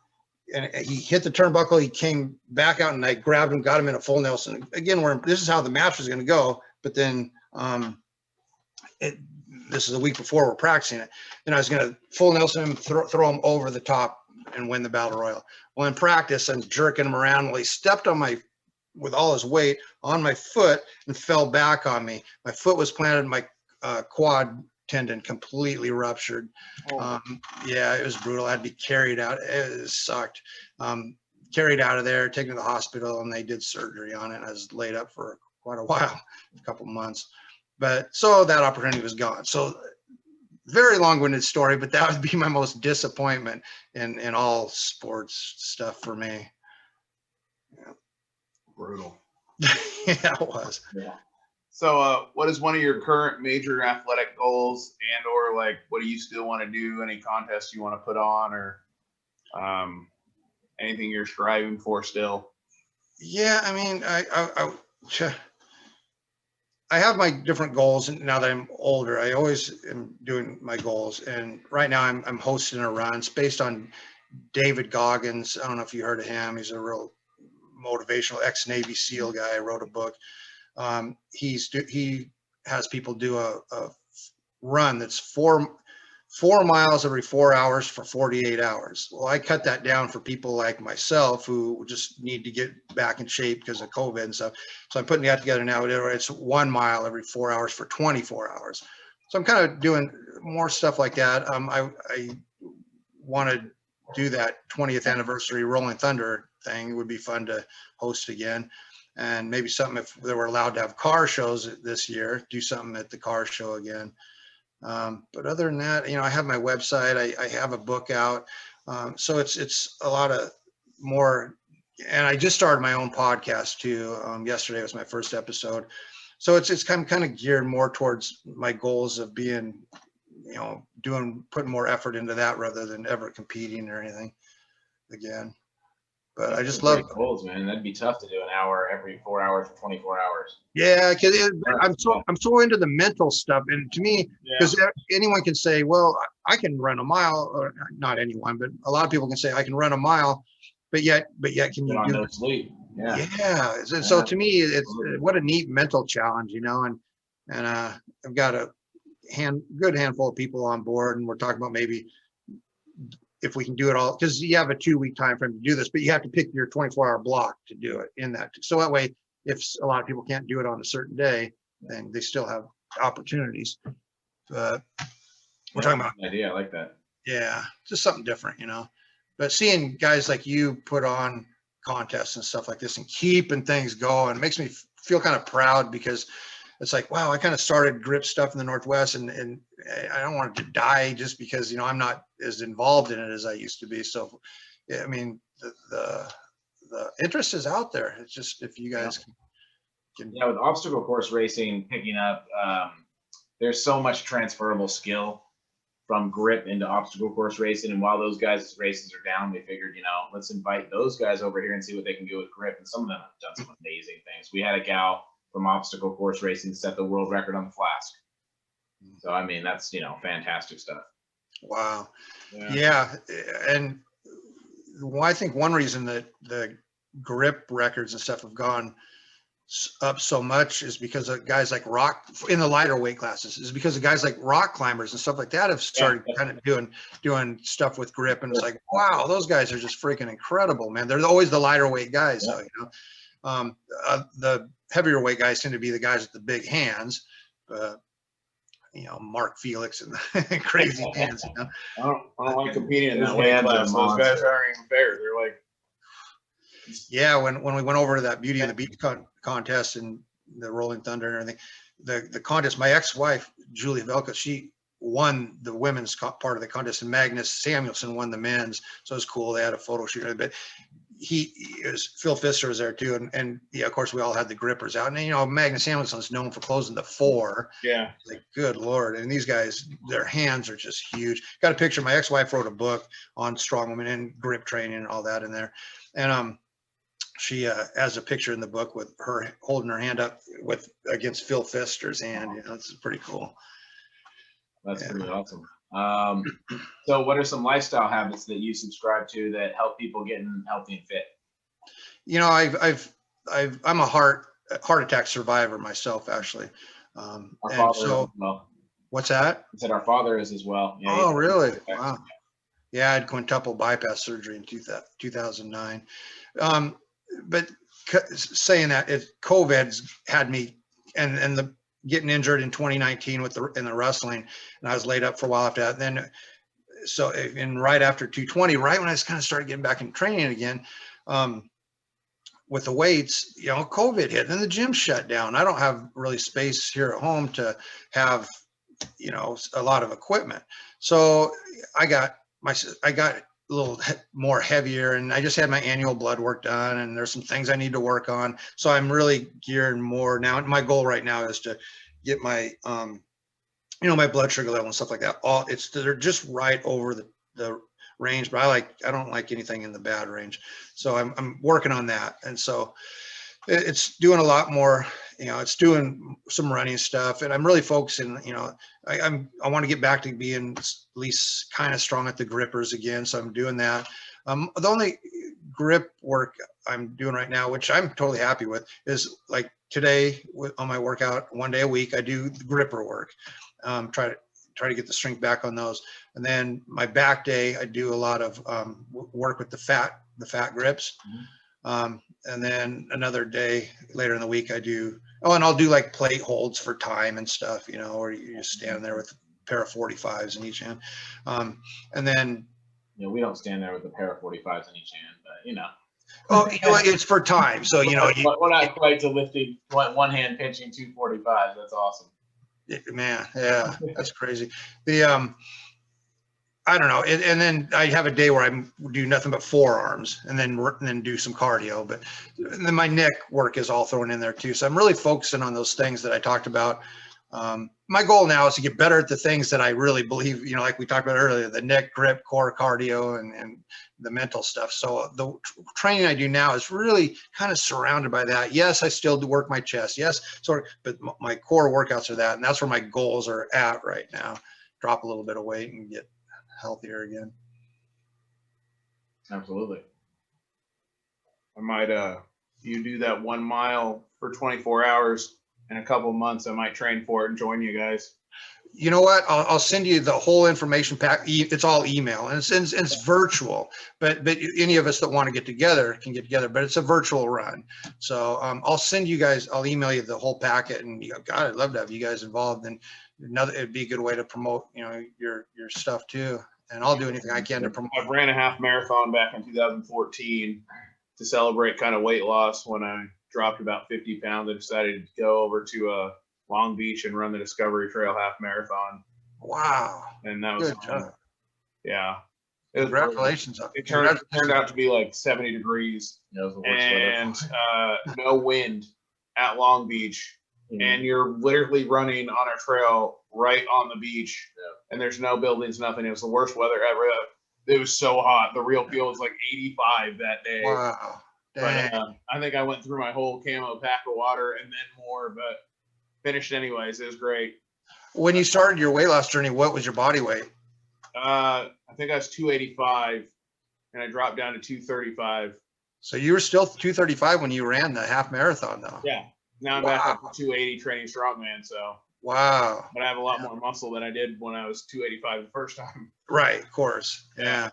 and he hit the turnbuckle. He came back out, and I grabbed him, got him in a full Nelson. Again, this is how the match was going to go. But then this is a week before we're practicing it, and I was going to full Nelson him, throw him over the top, and win the battle royal. Well, in practice, I'm jerking him around. Well, he stepped on with all his weight on my foot and fell back on me. My foot was planted, my quad tendon completely ruptured. Yeah, it was brutal. I had to be carried out. It sucked. Carried out of there, taken to the hospital, and they did surgery on it. I was laid up for quite a while, a couple months. But so that opportunity was gone. So very long-winded story, but that would be my most disappointment in all sports stuff for me. Yeah. Brutal. Yeah, it was. Yeah. So, what is one of your current major athletic goals, and or like, what do you still want to do? Any contests you want to put on, or anything you're striving for still? Yeah, I mean, I have my different goals now that I'm older. I always am doing my goals, and right now I'm hosting a run. It's based on David Goggins. I don't know if you heard of him. He's a real motivational ex-Navy SEAL guy. Wrote a book. He has people do a run that's 4 miles every 4 hours for 48 hours. Well, I cut that down for people like myself who just need to get back in shape because of COVID and stuff. So I'm putting that together now. It's 1 mile every 4 hours for 24 hours. So I'm kind of doing more stuff like that. I want to do that 20th anniversary Rolling Thunder thing. It would be fun to host again. And maybe something, if they were allowed to have car shows this year, do something at the car show again. But other than that, I have my website. I have a book out. So it's a lot of more, and I just started my own podcast too. Yesterday was my first episode. So it's kind of geared more towards my goals of being, putting more effort into that rather than ever competing or anything again. But I just love goals, man. That'd be tough to do an hour every 4 hours for 24 hours. Yeah, because I'm so into the mental stuff, and to me, because anyone can say, well, I can run a mile, or not anyone, but a lot of people can say I can run a mile, but yet can you do no sleep? Yeah. Yeah. So to me, it's what a neat mental challenge, and I've got a good handful of people on board, and we're talking about maybe if we can do it all, because you have a 2-week time frame to do this, but you have to pick your 24-hour block to do it in that. So that way, if a lot of people can't do it on a certain day, then they still have opportunities. But we're talking about idea. I like that. Yeah, just something different, But seeing guys like you put on contests and stuff like this and keeping things going, it makes me feel kind of proud, because it's like, wow, I kind of started grip stuff in the Northwest, and I don't want it to die just because, I'm not as involved in it as I used to be. So, I mean, the interest is out there. It's just, if you guys can. Yeah, with obstacle course racing picking up, there's so much transferable skill from grip into obstacle course racing. And while those guys' races are down, we figured, let's invite those guys over here and see what they can do with grip. And some of them have done some amazing things. We had a gal from obstacle course racing set the world record on the flask. So, I mean, that's, fantastic stuff. Wow. Yeah. And I think one reason that the grip records and stuff have gone up so much is because of guys like in the lighter weight classes, is because of guys like rock climbers and stuff like that have started kind of doing stuff with grip. And it's like, wow, those guys are just freaking incredible, man. They're always the lighter weight guys. So, the heavier weight guys tend to be the guys with the big hands, Mark Felix and the crazy hands. I don't like competing in that weight class. Those guys aren't even fair. They're like, yeah. When we went over to that Beauty of the Beach contest and the Rolling Thunder and everything, the contest, my ex-wife Julia Velka, she won the women's part of the contest, and Magnus Samuelson won the men's. So it was cool. They had a photo shoot, but Phil Pfister was there too, and yeah, of course we all had the grippers out, and Magnus Samuelson's known for closing the 4. Yeah, like, good Lord. And these guys, their hands are just huge. Got a picture. My ex-wife wrote a book on strong women and grip training and all that in there, and she has a picture in the book with her holding her hand up against Phil Pfister's hand. It's pretty cool. That's pretty awesome. So what are some lifestyle habits that you subscribe to that help people getting healthy and fit? You know, I'm a heart attack survivor myself, actually. Our And father is as so, well. what's that? I said our father is as well. Yeah, Oh, really? Wow. Yeah, I had quintuple bypass surgery in 2009. But saying that, COVID's had me, and the getting injured in 2019 in the wrestling, and I was laid up for a while after that. Then, so and right after 220, right when I kind of started getting back in training again, with the weights, you know, COVID hit, and the gym shut down. I don't have really space here at home to have, you know, a lot of equipment. So I got a little more heavier, and I just had my annual blood work done, and there's some things I need to work on. So I'm really geared more now. My goal right now is to get my, you know, my blood sugar level and stuff like that. They're just right over the range, but I don't like anything in the bad range. So I'm working on that. And so it's doing a lot more, you know, it's doing some running stuff, and I'm really focusing, you know, I want to get back to being at least kind of strong at the grippers again. So I'm doing that. The only grip work I'm doing right now, which I'm totally happy with, is like today on my workout, 1 day a week, I do the gripper work. Try to get the strength back on those. And then my back day, I do a lot of work with the fat grips. And then another day later in the week, and I'll do like plate holds for time and stuff, you know, or you're just standing there with a pair of 45s in each hand. And then, you know, we don't stand there with a pair of 45s in each hand, but you know. Oh, you know, it's for time. So, you know, we're not quite to lifting one hand pinching 245s. That's awesome. Man, yeah, that's crazy. I don't know. And then I have a day where I do nothing but forearms, and then do some cardio. But and then my neck work is all thrown in there too. So I'm really focusing on those things that I talked about. My goal now is to get better at the things that I really believe, you know, like we talked about earlier, the neck, grip, core, cardio, and the mental stuff. So the training I do now is really kind of surrounded by that. Yes, I still do work my chest. Yes, but my core workouts are that, and that's where my goals are at right now. Drop a little bit of weight and get healthier again. Absolutely. I might you do that 1 mile for 24 hours in a couple months. I might train for it and join you guys. You know what? I'll send you the whole information pack. It's all email, and it's virtual. But any of us that want to get together can get together. But it's a virtual run. So I'll send you guys. I'll email you the whole packet. And you go, God, I'd love to have you guys involved. And it'd be a good way to promote, you know, your stuff too. And I'll do anything I can to promote. I ran a half marathon back in 2014 to celebrate kind of weight loss. When I dropped about 50 pounds, I decided to go over to Long Beach and run the Discovery Trail half marathon. Wow. And that was good job. Yeah. Congratulations. It turned out to be like 70 degrees and no wind at Long Beach. And you're literally running on a trail right on the beach, and there's no buildings, nothing. It was the worst weather ever. It was so hot. The real feel was like 85 that day. Wow. Dang. But I think I went through my whole camo pack of water and then more, but finished anyways. It was great. When you started your weight loss journey, what was your body weight? I think I was 285, and I dropped down to 235. So you were still 235 when you ran the half marathon, though. Yeah. Now I'm back up to 280 training strongman. So. Wow. But I have a lot more muscle than I did when I was 285 the first time. Right. Of course. Yeah.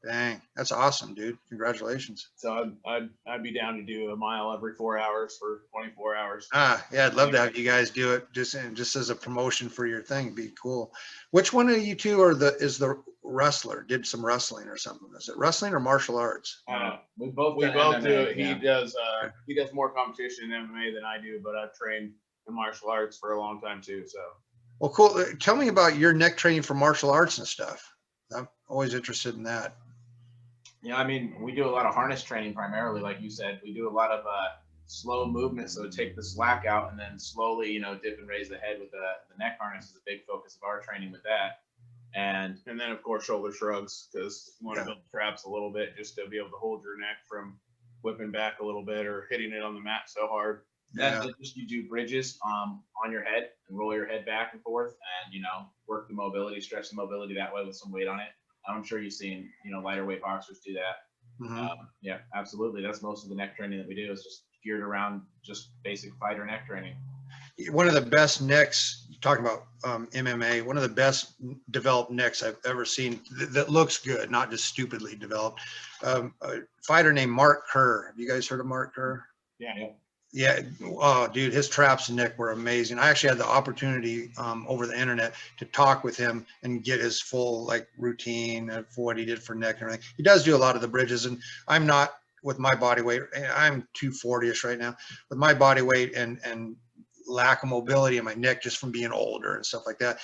Dang. That's awesome, dude. Congratulations. So I'd be down to do a mile every 4 hours for 24 hours. Yeah. I'd love to have you guys do it just as a promotion for your thing. It'd be cool. Which one of you two is the wrestler? Did some wrestling or something? Is it wrestling or martial arts? We both do it. Yeah. He does more competition in MMA than I do, but I've trained in martial arts for a long time too. So. Well, cool. Tell me about your neck training for martial arts and stuff. I'm always interested in that. Yeah, I mean, we do a lot of harness training primarily, like you said. We do a lot of slow movement, so take the slack out and then slowly, you know, dip and raise the head with the neck harness is a big focus of our training with that. And then, of course, shoulder shrugs, because you want to build traps a little bit just to be able to hold your neck from whipping back a little bit or hitting it on the mat so hard. That's just you do bridges on your head and roll your head back and forth, and work the mobility, stretch the mobility that way with some weight on it. I'm sure you've seen lighter weight boxers do that. Yeah, absolutely. That's most of the neck training that we do is just geared around just basic fighter neck training. One of the best necks, talking about MMA, one of the best developed necks I've ever seen that looks good, not just stupidly developed. A fighter named Mark Kerr. Have you guys heard of Mark Kerr? Yeah. Yeah. Oh, dude, his traps and neck were amazing. I actually had the opportunity over the internet to talk with him and get his full routine for what he did for neck and everything. He does do a lot of the bridges, and I'm not with my body weight. I'm 240-ish right now. With my body weight and lack of mobility in my neck just from being older and stuff like that,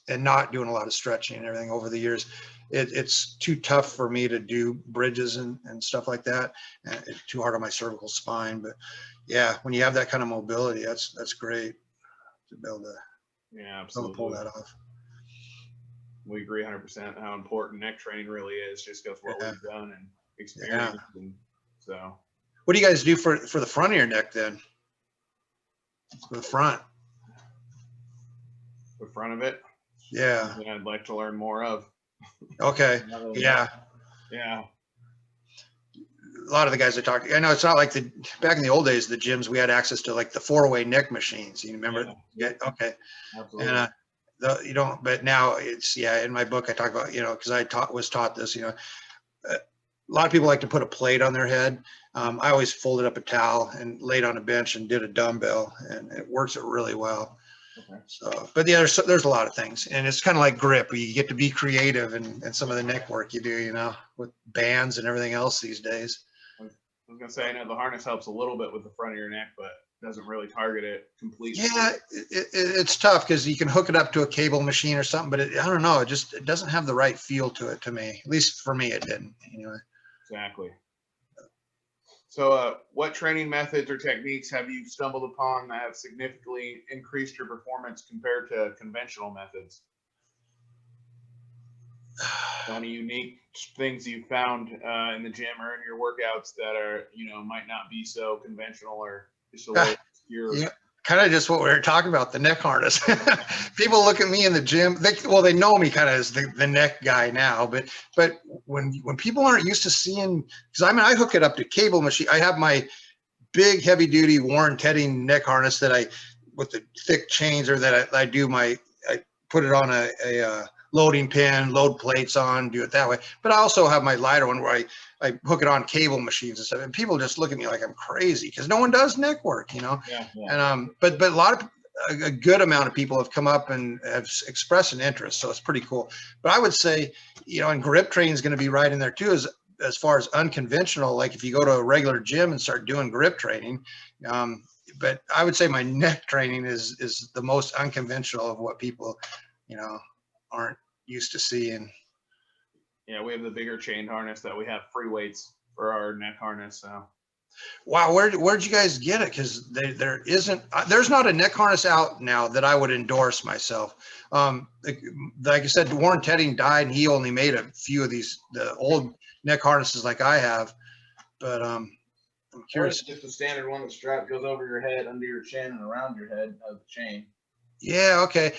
and not doing a lot of stretching and everything over the years, it's too tough for me to do bridges and stuff like that, and it's too hard on my cervical spine. But yeah, when you have that kind of mobility, that's great to be able to absolutely pull that off. We agree 100% how important neck training really is, just because what we've done and experienced. And so what do you guys do for the front of your neck then? For the front of it, I'd like to learn more of. Okay. Yeah. A lot of the guys I talk, I know it's not like back in the old days, the gyms, we had access to the 4-way neck machines. You remember? Yeah. Okay. Absolutely. And you don't, but now it's, in my book I talk about, because I was taught this, a lot of people like to put a plate on their head. I always folded up a towel and laid on a bench and did a dumbbell, and it works it really well. Okay. So, but yeah, there's a lot of things, and it's kind of like grip. You get to be creative and some of the neck work you do, with bands and everything else these days. I was gonna say, the harness helps a little bit with the front of your neck, but doesn't really target it completely. Yeah, it's tough because you can hook it up to a cable machine or something, but I don't know, it doesn't have the right feel to it to me. At least for me, it didn't. Exactly. So what training methods or techniques have you stumbled upon that have significantly increased your performance compared to conventional methods? Any unique things you found in the gym or in your workouts that are, might not be so conventional or just a little obscure? Yeah, kind of just what we were talking about, the neck harness. People look at me in the gym, they know me kind of as the neck guy now, but when people aren't used to seeing, because I hook it up to cable machine. I have my big heavy duty Warren Tedding neck harness with the thick chains, or that I put it on a loading pin, load plates on, do it that way. But I also have my lighter one where I hook it on cable machines and stuff. And people just look at me like I'm crazy because no one does neck work, Yeah. And but a good amount of people have come up and have expressed an interest, so it's pretty cool. But I would say, and grip training is going to be right in there too, as far as unconventional. Like if you go to a regular gym and start doing grip training, but I would say my neck training is the most unconventional of what people, aren't used to seeing. Yeah, we have the bigger chain harness that we have free weights for our neck harness. So, wow, where'd you guys get it? Because there's not a neck harness out now that I would endorse myself. Like I said, Warren Tedding died, and he only made a few of the old neck harnesses like I have. But I'm curious. Just the standard one, the strap goes over your head, under your chin, and around your head of the chain. Yeah. Okay.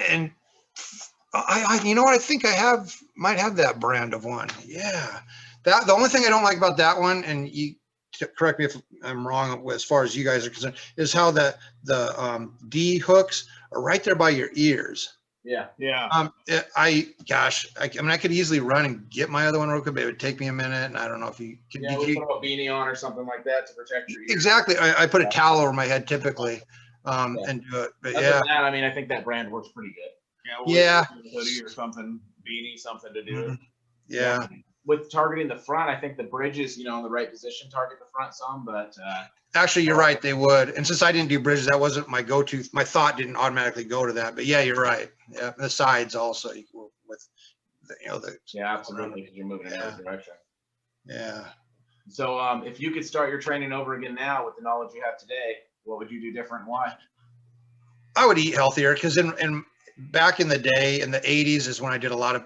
And I I think might have that brand of one. Yeah. The only thing I don't like about that one, and you correct me if I'm wrong as far as you guys are concerned, is how the D hooks are right there by your ears. Yeah. I could easily run and get my other one real quick, but it would take me a minute, and I don't know if you can. Yeah, we put a beanie on or something like that to protect your ears. Exactly. I put a towel over my head typically, and do it. But other than that, I think that brand works pretty good. Yeah. Hoodie or something, beanie, something to do. Mm-hmm. Yeah. With targeting the front, I think the bridges, in the right position, target the front some, but actually, you're right, they would. And since I didn't do bridges, that wasn't my go-to. My thought didn't automatically go to that. But yeah, you're right. Yeah, the sides also with yeah, absolutely, because you're moving in every direction. Yeah. So if you could start your training over again now with the knowledge you have today, what would you do different and why? I would eat healthier, because in back in the day, in the 80s is when I did a lot of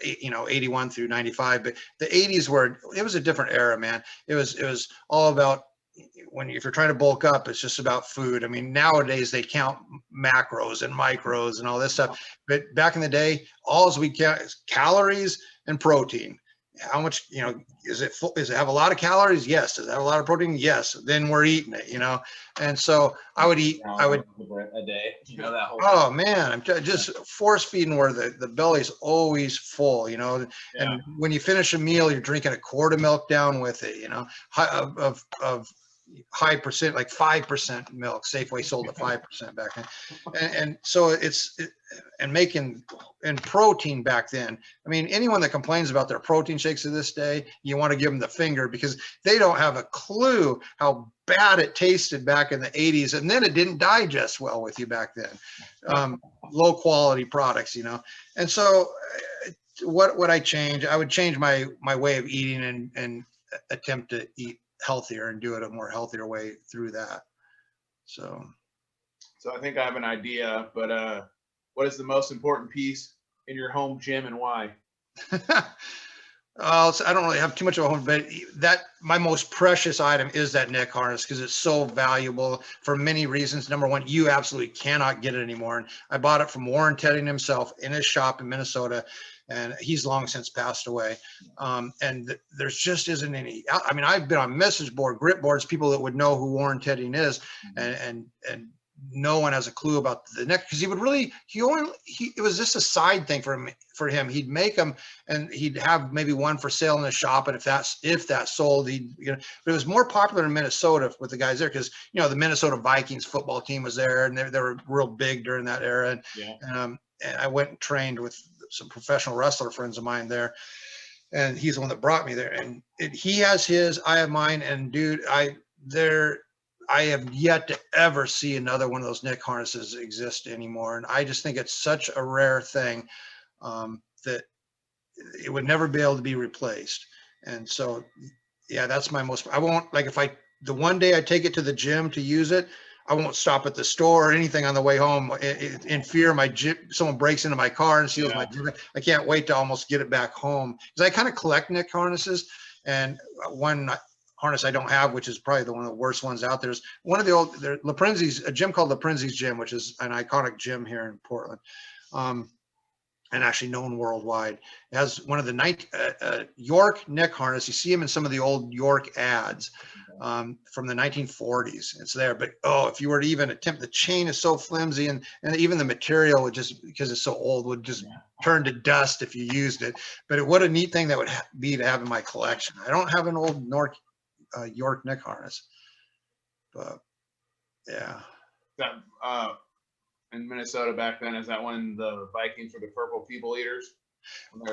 81 through 95, but the 80s it was a different era, man. It was all about if you're trying to bulk up, it's just about food. I mean, nowadays they count macros and micros and all this stuff. But back in the day, all we count is calories and protein. How much, is it full? Does it have a lot of calories? Yes. Does it have a lot of protein? Yes. Then we're eating it, And so I would a day, that whole oh man, I'm just force feeding where the belly's always full, and when you finish a meal, you're drinking a quart of milk down with it, of high percent, like 5% milk. Safeway sold at 5% back then. And so and making and protein back then. I mean, anyone that complains about their protein shakes to this day, you want to give them the finger, because they don't have a clue how bad it tasted back in the 80s. And then it didn't digest well with you back then. Low quality products, And so what would I change? I would change my way of eating and attempt to eat healthier and do it a more healthier way through that. So I think I have an idea, but what is the most important piece in your home gym and why? So I don't really have too much of a home, but my most precious item is that neck harness, because it's so valuable for many reasons. Number one, you absolutely cannot get it anymore. And I bought it from Warren Tedding himself in his shop in Minnesota, and he's long since passed away. And there's just isn't any. I mean, I've been on message board, grip boards, people that would know who Warren Tedding is, and no one has a clue about the neck, because it was just a side thing for him. He'd make them and he'd have maybe one for sale in the shop, and if that sold, but it was more popular in Minnesota with the guys there, because the Minnesota Vikings football team was there, and they were real big during that era. And I went and trained with some professional wrestler friends of mine there, and he's the one that brought me there. And he has his, I have mine, and dude, I have yet to ever see another one of those neck harnesses exist anymore. And I just think it's such a rare thing that it would never be able to be replaced. And so, that's my most, I won't, like, the one day I take it to the gym to use it, I won't stop at the store or anything on the way home in fear someone breaks into my car and steals my gym. I can't wait to almost get it back home, because I kind of collect neck harnesses. And one harness I don't have, which is probably one of the worst ones out there, is one of the old Laprenzi's, a gym called Laprenzi's Gym, which is an iconic gym here in Portland, and actually known worldwide. It has one of the York neck harness. You see them in some of the old York ads from the 1940s. It's there, but if you were to even attempt, the chain is so flimsy, and even the material would just, because it's so old, would just turn to dust if you used it. But what a neat thing that would be to have in my collection. I don't have an old York neck harness, but That in Minnesota back then, is that when the Vikings were the purple people eaters?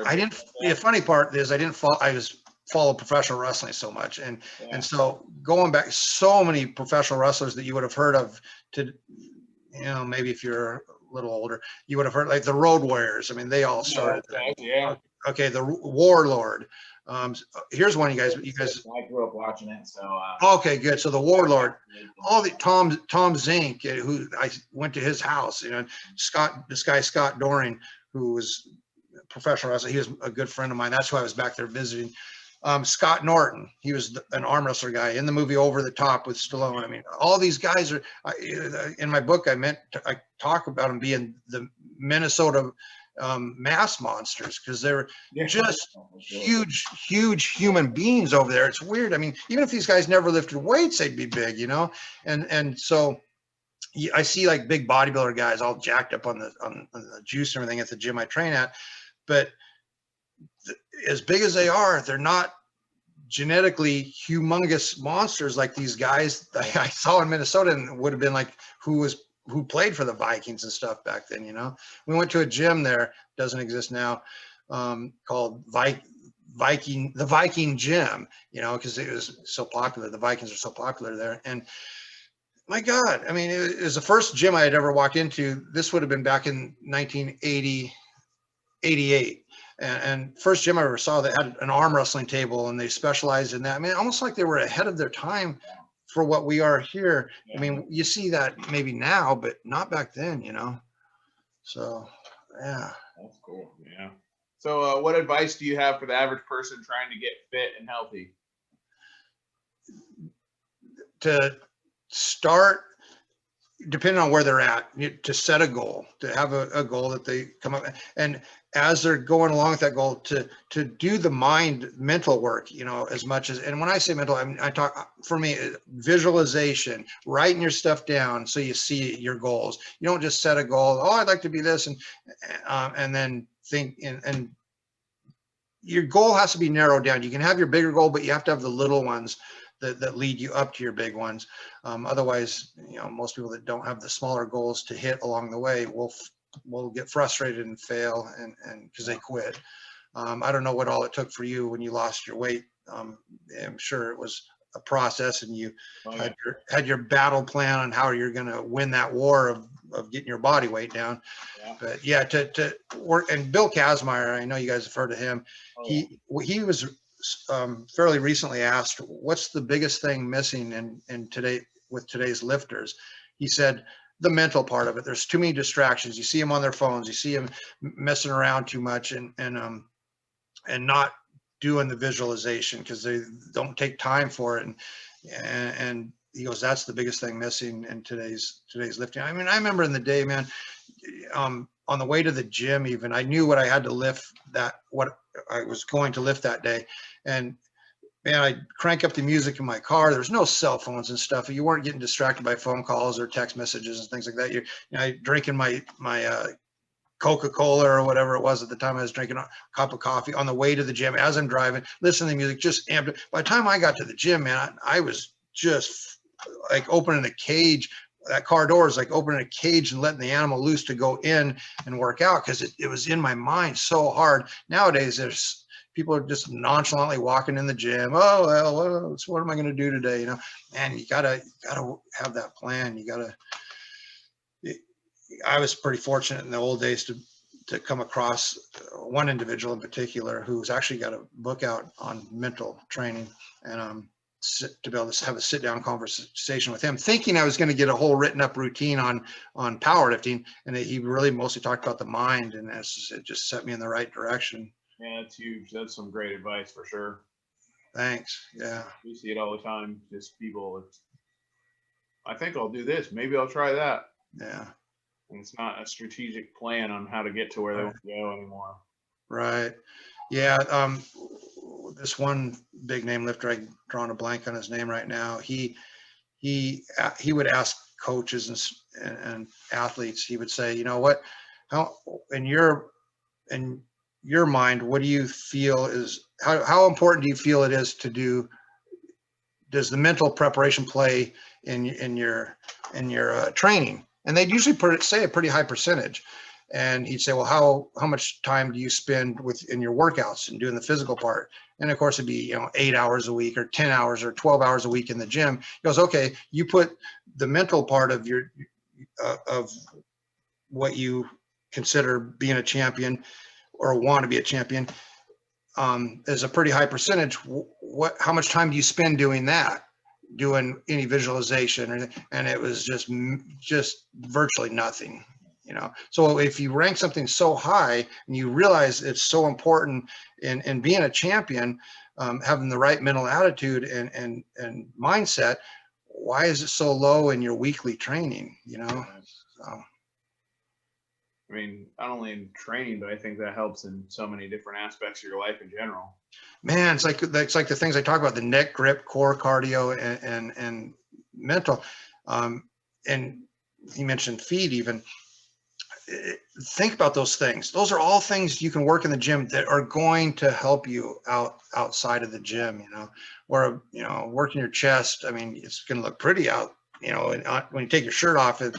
I didn't. The funny part is I didn't follow. I just follow professional wrestling so much, and so going back, so many professional wrestlers that you would have heard of. Maybe if you're a little older, you would have heard, like the Road Warriors. I mean, they all started. Okay, the Warlord. Here's one you guys. I grew up watching it, so. Okay, good. So the Warlord, all the Tom Zink, who I went to his house. This guy Scott Doring, who was a professional wrestler. He was a good friend of mine. That's why I was back there visiting. Scott Norton, he was an arm wrestler guy in the movie Over the Top with Stallone. I mean, all these guys are in my book. I talk about them being the Minnesota mass monsters, because they're just huge human beings over there. It's weird. I mean, even if these guys never lifted weights, they'd be big, and so I see like big bodybuilder guys all jacked up on the juice and everything at the gym I train at, but as big as they are, they're not genetically humongous monsters like these guys that I saw in Minnesota, and would have been like who played for the Vikings and stuff back then. We went to a gym there, doesn't exist now, called the Viking Gym, because it was so popular. The Vikings are so popular there. And my God, I mean, it was the first gym I had ever walked into. This would have been back in 1980, 88. And first gym I ever saw that had an arm wrestling table, and they specialized in that. I mean, almost like they were ahead of their time for what we are here. I mean, you see that maybe now, but not back then, So, yeah. That's cool. Yeah. So, what advice do you have for the average person trying to get fit and healthy? to start, depending on where they're at, to set a goal, to have a goal that they come up, and as they're going along with that goal, to do the mental work, as much as, and when I say mental, I talk, for me, visualization, writing your stuff down so you see your goals. You don't just set a goal, oh, I'd like to be this, and then think, and your goal has to be narrowed down. You can have your bigger goal, but you have to have the little ones that lead you up to your big ones. Otherwise, most people that don't have the smaller goals to hit along the way will get frustrated and fail, and because they quit. I don't know what all it took for you when you lost your weight. I'm sure it was a process, and you had your battle plan on how you're going to win that war of getting your body weight down. Yeah. But yeah, to work. And Bill Kazmaier, I know you guys have heard of him. Oh, yeah. He was fairly recently asked, what's the biggest thing missing in today's lifters? He said, the mental part of it. There's too many distractions. You see them on their phones. You see them messing around too much, and not doing the visualization because they don't take time for it. And he goes, that's the biggest thing missing in today's lifting. I mean, I remember in the day, man, on the way to the gym, even I knew what I had to lift, what I was going to lift that day. And man, I'd crank up the music in my car. There's no cell phones and stuff. You weren't getting distracted by phone calls or text messages and things like that. You're drinking my Coca-Cola or whatever it was at the time. I was drinking a cup of coffee on the way to the gym as I'm driving, listening to the music, just amped it. By the time I got to the gym, man, I was just like opening a cage. That car door is like opening a cage and letting the animal loose to go in and work out, because it was in my mind so hard. Nowadays, there's people are just nonchalantly walking in the gym. Oh, well, what am I going to do today? And you gotta have that plan. I was pretty fortunate in the old days to come across one individual in particular who's actually got a book out on mental training, and to be able to have a sit-down conversation with him, thinking I was going to get a whole written up routine on powerlifting, and he really mostly talked about the mind, and it just set me in the right direction. Yeah, that's huge. That's some great advice for sure. Thanks. Yeah. We see it all the time. Just people, I think I'll do this. Maybe I'll try that. Yeah. And it's not a strategic plan on how to get to where they want to go anymore. Right. Yeah. This one big name lifter, I'm drawing a blank on his name right now. He would ask coaches and athletes. He would say, what, how in your mind, what do you feel is how important do you feel it is to do? Does the mental preparation play in your training? And they'd usually say a pretty high percentage. And he'd say, well, how much time do you spend in your workouts and doing the physical part? And of course, it'd be 8 hours a week or 10 hours or 12 hours a week in the gym. He goes, okay, you put the mental part of your of what you consider being a champion or want to be a champion is a pretty high percentage. How much time do you spend doing that? Doing any visualization, and it was just virtually nothing. So if you rank something so high and you realize it's so important in being a champion, having the right mental attitude and mindset, why is it so low in your weekly training? So. I mean, not only in training, but I think that helps in so many different aspects of your life in general. Man, it's like the things I talk about: the neck, grip, core, cardio, and mental. And he mentioned feet even. Think about those things. Those are all things you can work in the gym that are going to help you outside of the gym. Or working your chest. I mean, it's going to look pretty out. When you take your shirt off in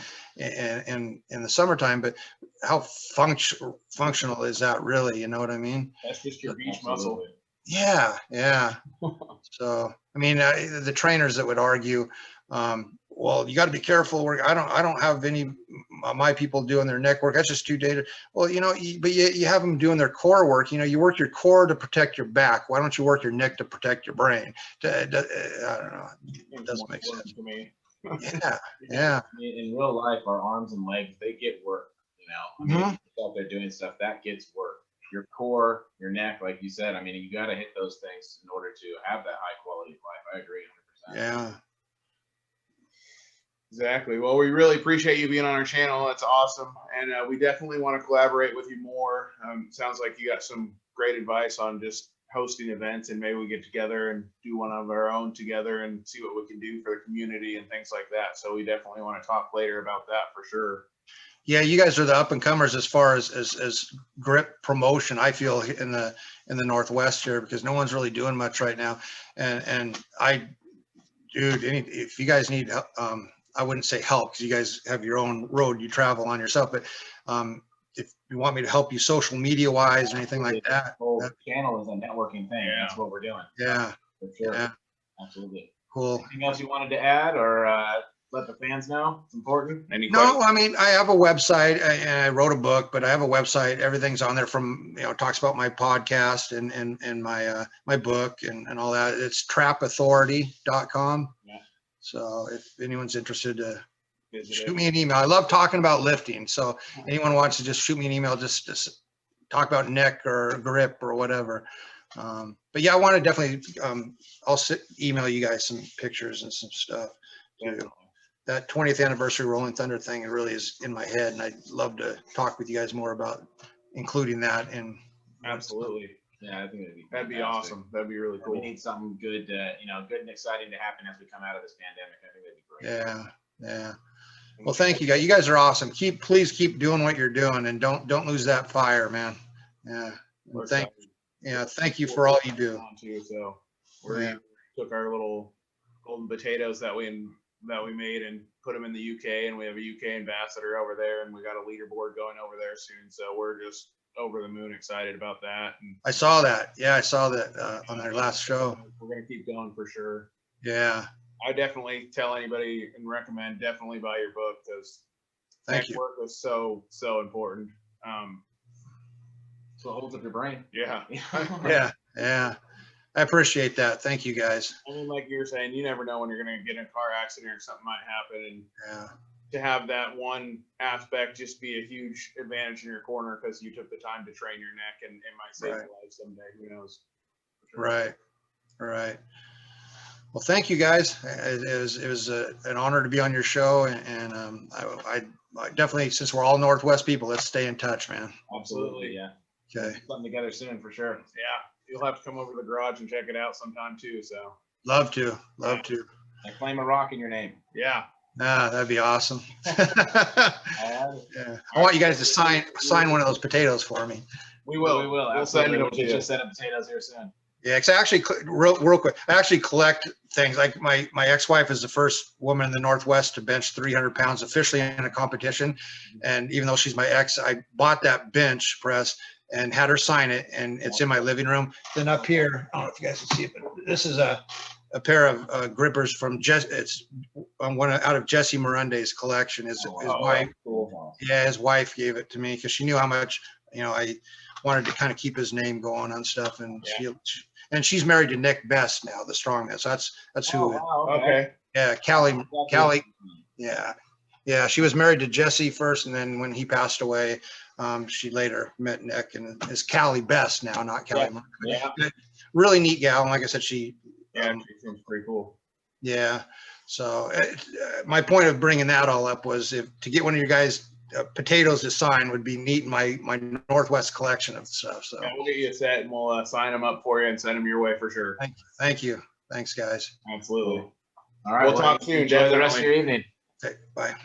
the summertime, but how functional is that really? You know what I mean? That's just your beach muscle. Yeah. So, I mean, the trainers that would argue, well, you got to be careful. I don't have any my people doing their neck work. That's just too dated. Well, but you have them doing their core work. You work your core to protect your back. Why don't you work your neck to protect your brain? I don't know. It doesn't make sense to me. Yeah. In real life, our arms and legs, they get work. I mean, out there doing stuff that gets work. Your core, your neck, like you said. I mean, you got to hit those things in order to have that high quality of life. I agree 100%. Yeah. Exactly. Well, we really appreciate you being on our channel. That's awesome. And we definitely want to collaborate with you more. Sounds like you got some great advice on just hosting events, and maybe we get together and do one of our own together and see what we can do for the community and things like that. So we definitely want to talk later about that for sure. Yeah, you guys are the up and comers as far as grip promotion, I feel, in the Northwest here, because no one's really doing much right now. And dude, if you guys need I wouldn't say help, because you guys have your own road you travel on yourself, but if you want me to help you social media wise or anything like that. The whole channel is a networking thing. Yeah. That's what we're doing. Yeah. For sure. Yeah. Absolutely. Cool. Anything else you wanted to add or let the fans know? It's important. Any No, questions? I mean, I have a website and I wrote a book, but I have a website. Everything's on there, from, talks about my podcast and my my book and all that. It's trapauthority.com. Yeah. So if anyone's interested, Visit shoot it. me an email. I love talking about lifting. So anyone wants to just shoot me an email, just talk about neck or grip or whatever. But yeah, I want to definitely, I'll email you guys some pictures and some stuff too. Definitely. That 20th anniversary Rolling Thunder thing, it really is in my head, and I'd love to talk with you guys more about including that. And Absolutely. Yeah, I think That'd be fantastic. awesome. That'd be really We cool. need something good, good and exciting to happen as we come out of this pandemic. I think that'd be great. yeah. Well, thank you guys. You guys are awesome. Please keep doing what you're doing, and don't lose that fire, man. Yeah. We're And excited. thank you for all you do. On too, so we Yeah. took our little golden potatoes that we made and put them in the UK, and we have a UK ambassador over there, and we got a leaderboard going over there soon. So we're just over the moon excited about that. And I saw that. Yeah, I saw that on their last show. we're gonna keep going for sure. Yeah. I definitely tell anybody and recommend definitely buy your book, because Thank you. work was so important. So it holds up your brain. Yeah. Yeah. I appreciate that. Thank you guys. I mean, like you're saying, you never know when you're going to get in a car accident or something might happen. And Yeah. to have that one aspect just be a huge advantage in your corner because you took the time to train your neck, and it might save your life someday. Who knows? For sure. Right. Well, thank you guys. It was an honor to be on your show, and I definitely, since we're all Northwest people, let's stay in touch, man. Absolutely. Yeah. Okay. Put something together soon for sure. Yeah. You'll have to come over to the garage and check it out sometime too. So Love to. Like claim a rock in your name. yeah. That'd be awesome. Yeah. Yeah. I want you guys to sign one of those potatoes for me. We will. We will. We'll send Absolutely. it We'll over to get you you. a set of potatoes here soon. Yeah, because I actually, real quick, I actually collect things. Like my ex-wife is the first woman in the Northwest to bench 300 pounds officially in a competition. And even though she's my ex, I bought that bench press and had her sign it, and it's in my living room. Then up here, I don't know if you guys can see it, but this is a pair of grippers from it's one out of Jesse Morunde's collection. His wife, Cool. yeah, his wife gave it to me because she knew how much, I wanted to kind of keep his name going on stuff. And she's married to Nick Best now, the strongman. So that's who. Wow, Okay. Yeah, Callie. Yeah. She was married to Jesse first, and then when he passed away, she later met Nick, and is Callie Best now, not Callie. Yeah. Really neat gal. And like I said, she Seems pretty cool. Yeah. So my point of bringing that all up was to get one of your guys' potatoes to sign would be neat in my Northwest collection of stuff. So Yeah, we'll get you a set and we'll sign them up for you and send them your way for sure. Thank you. Thanks, guys. Absolutely. All right. We'll talk soon. Enjoy the rest of Definitely. your evening. Okay, bye.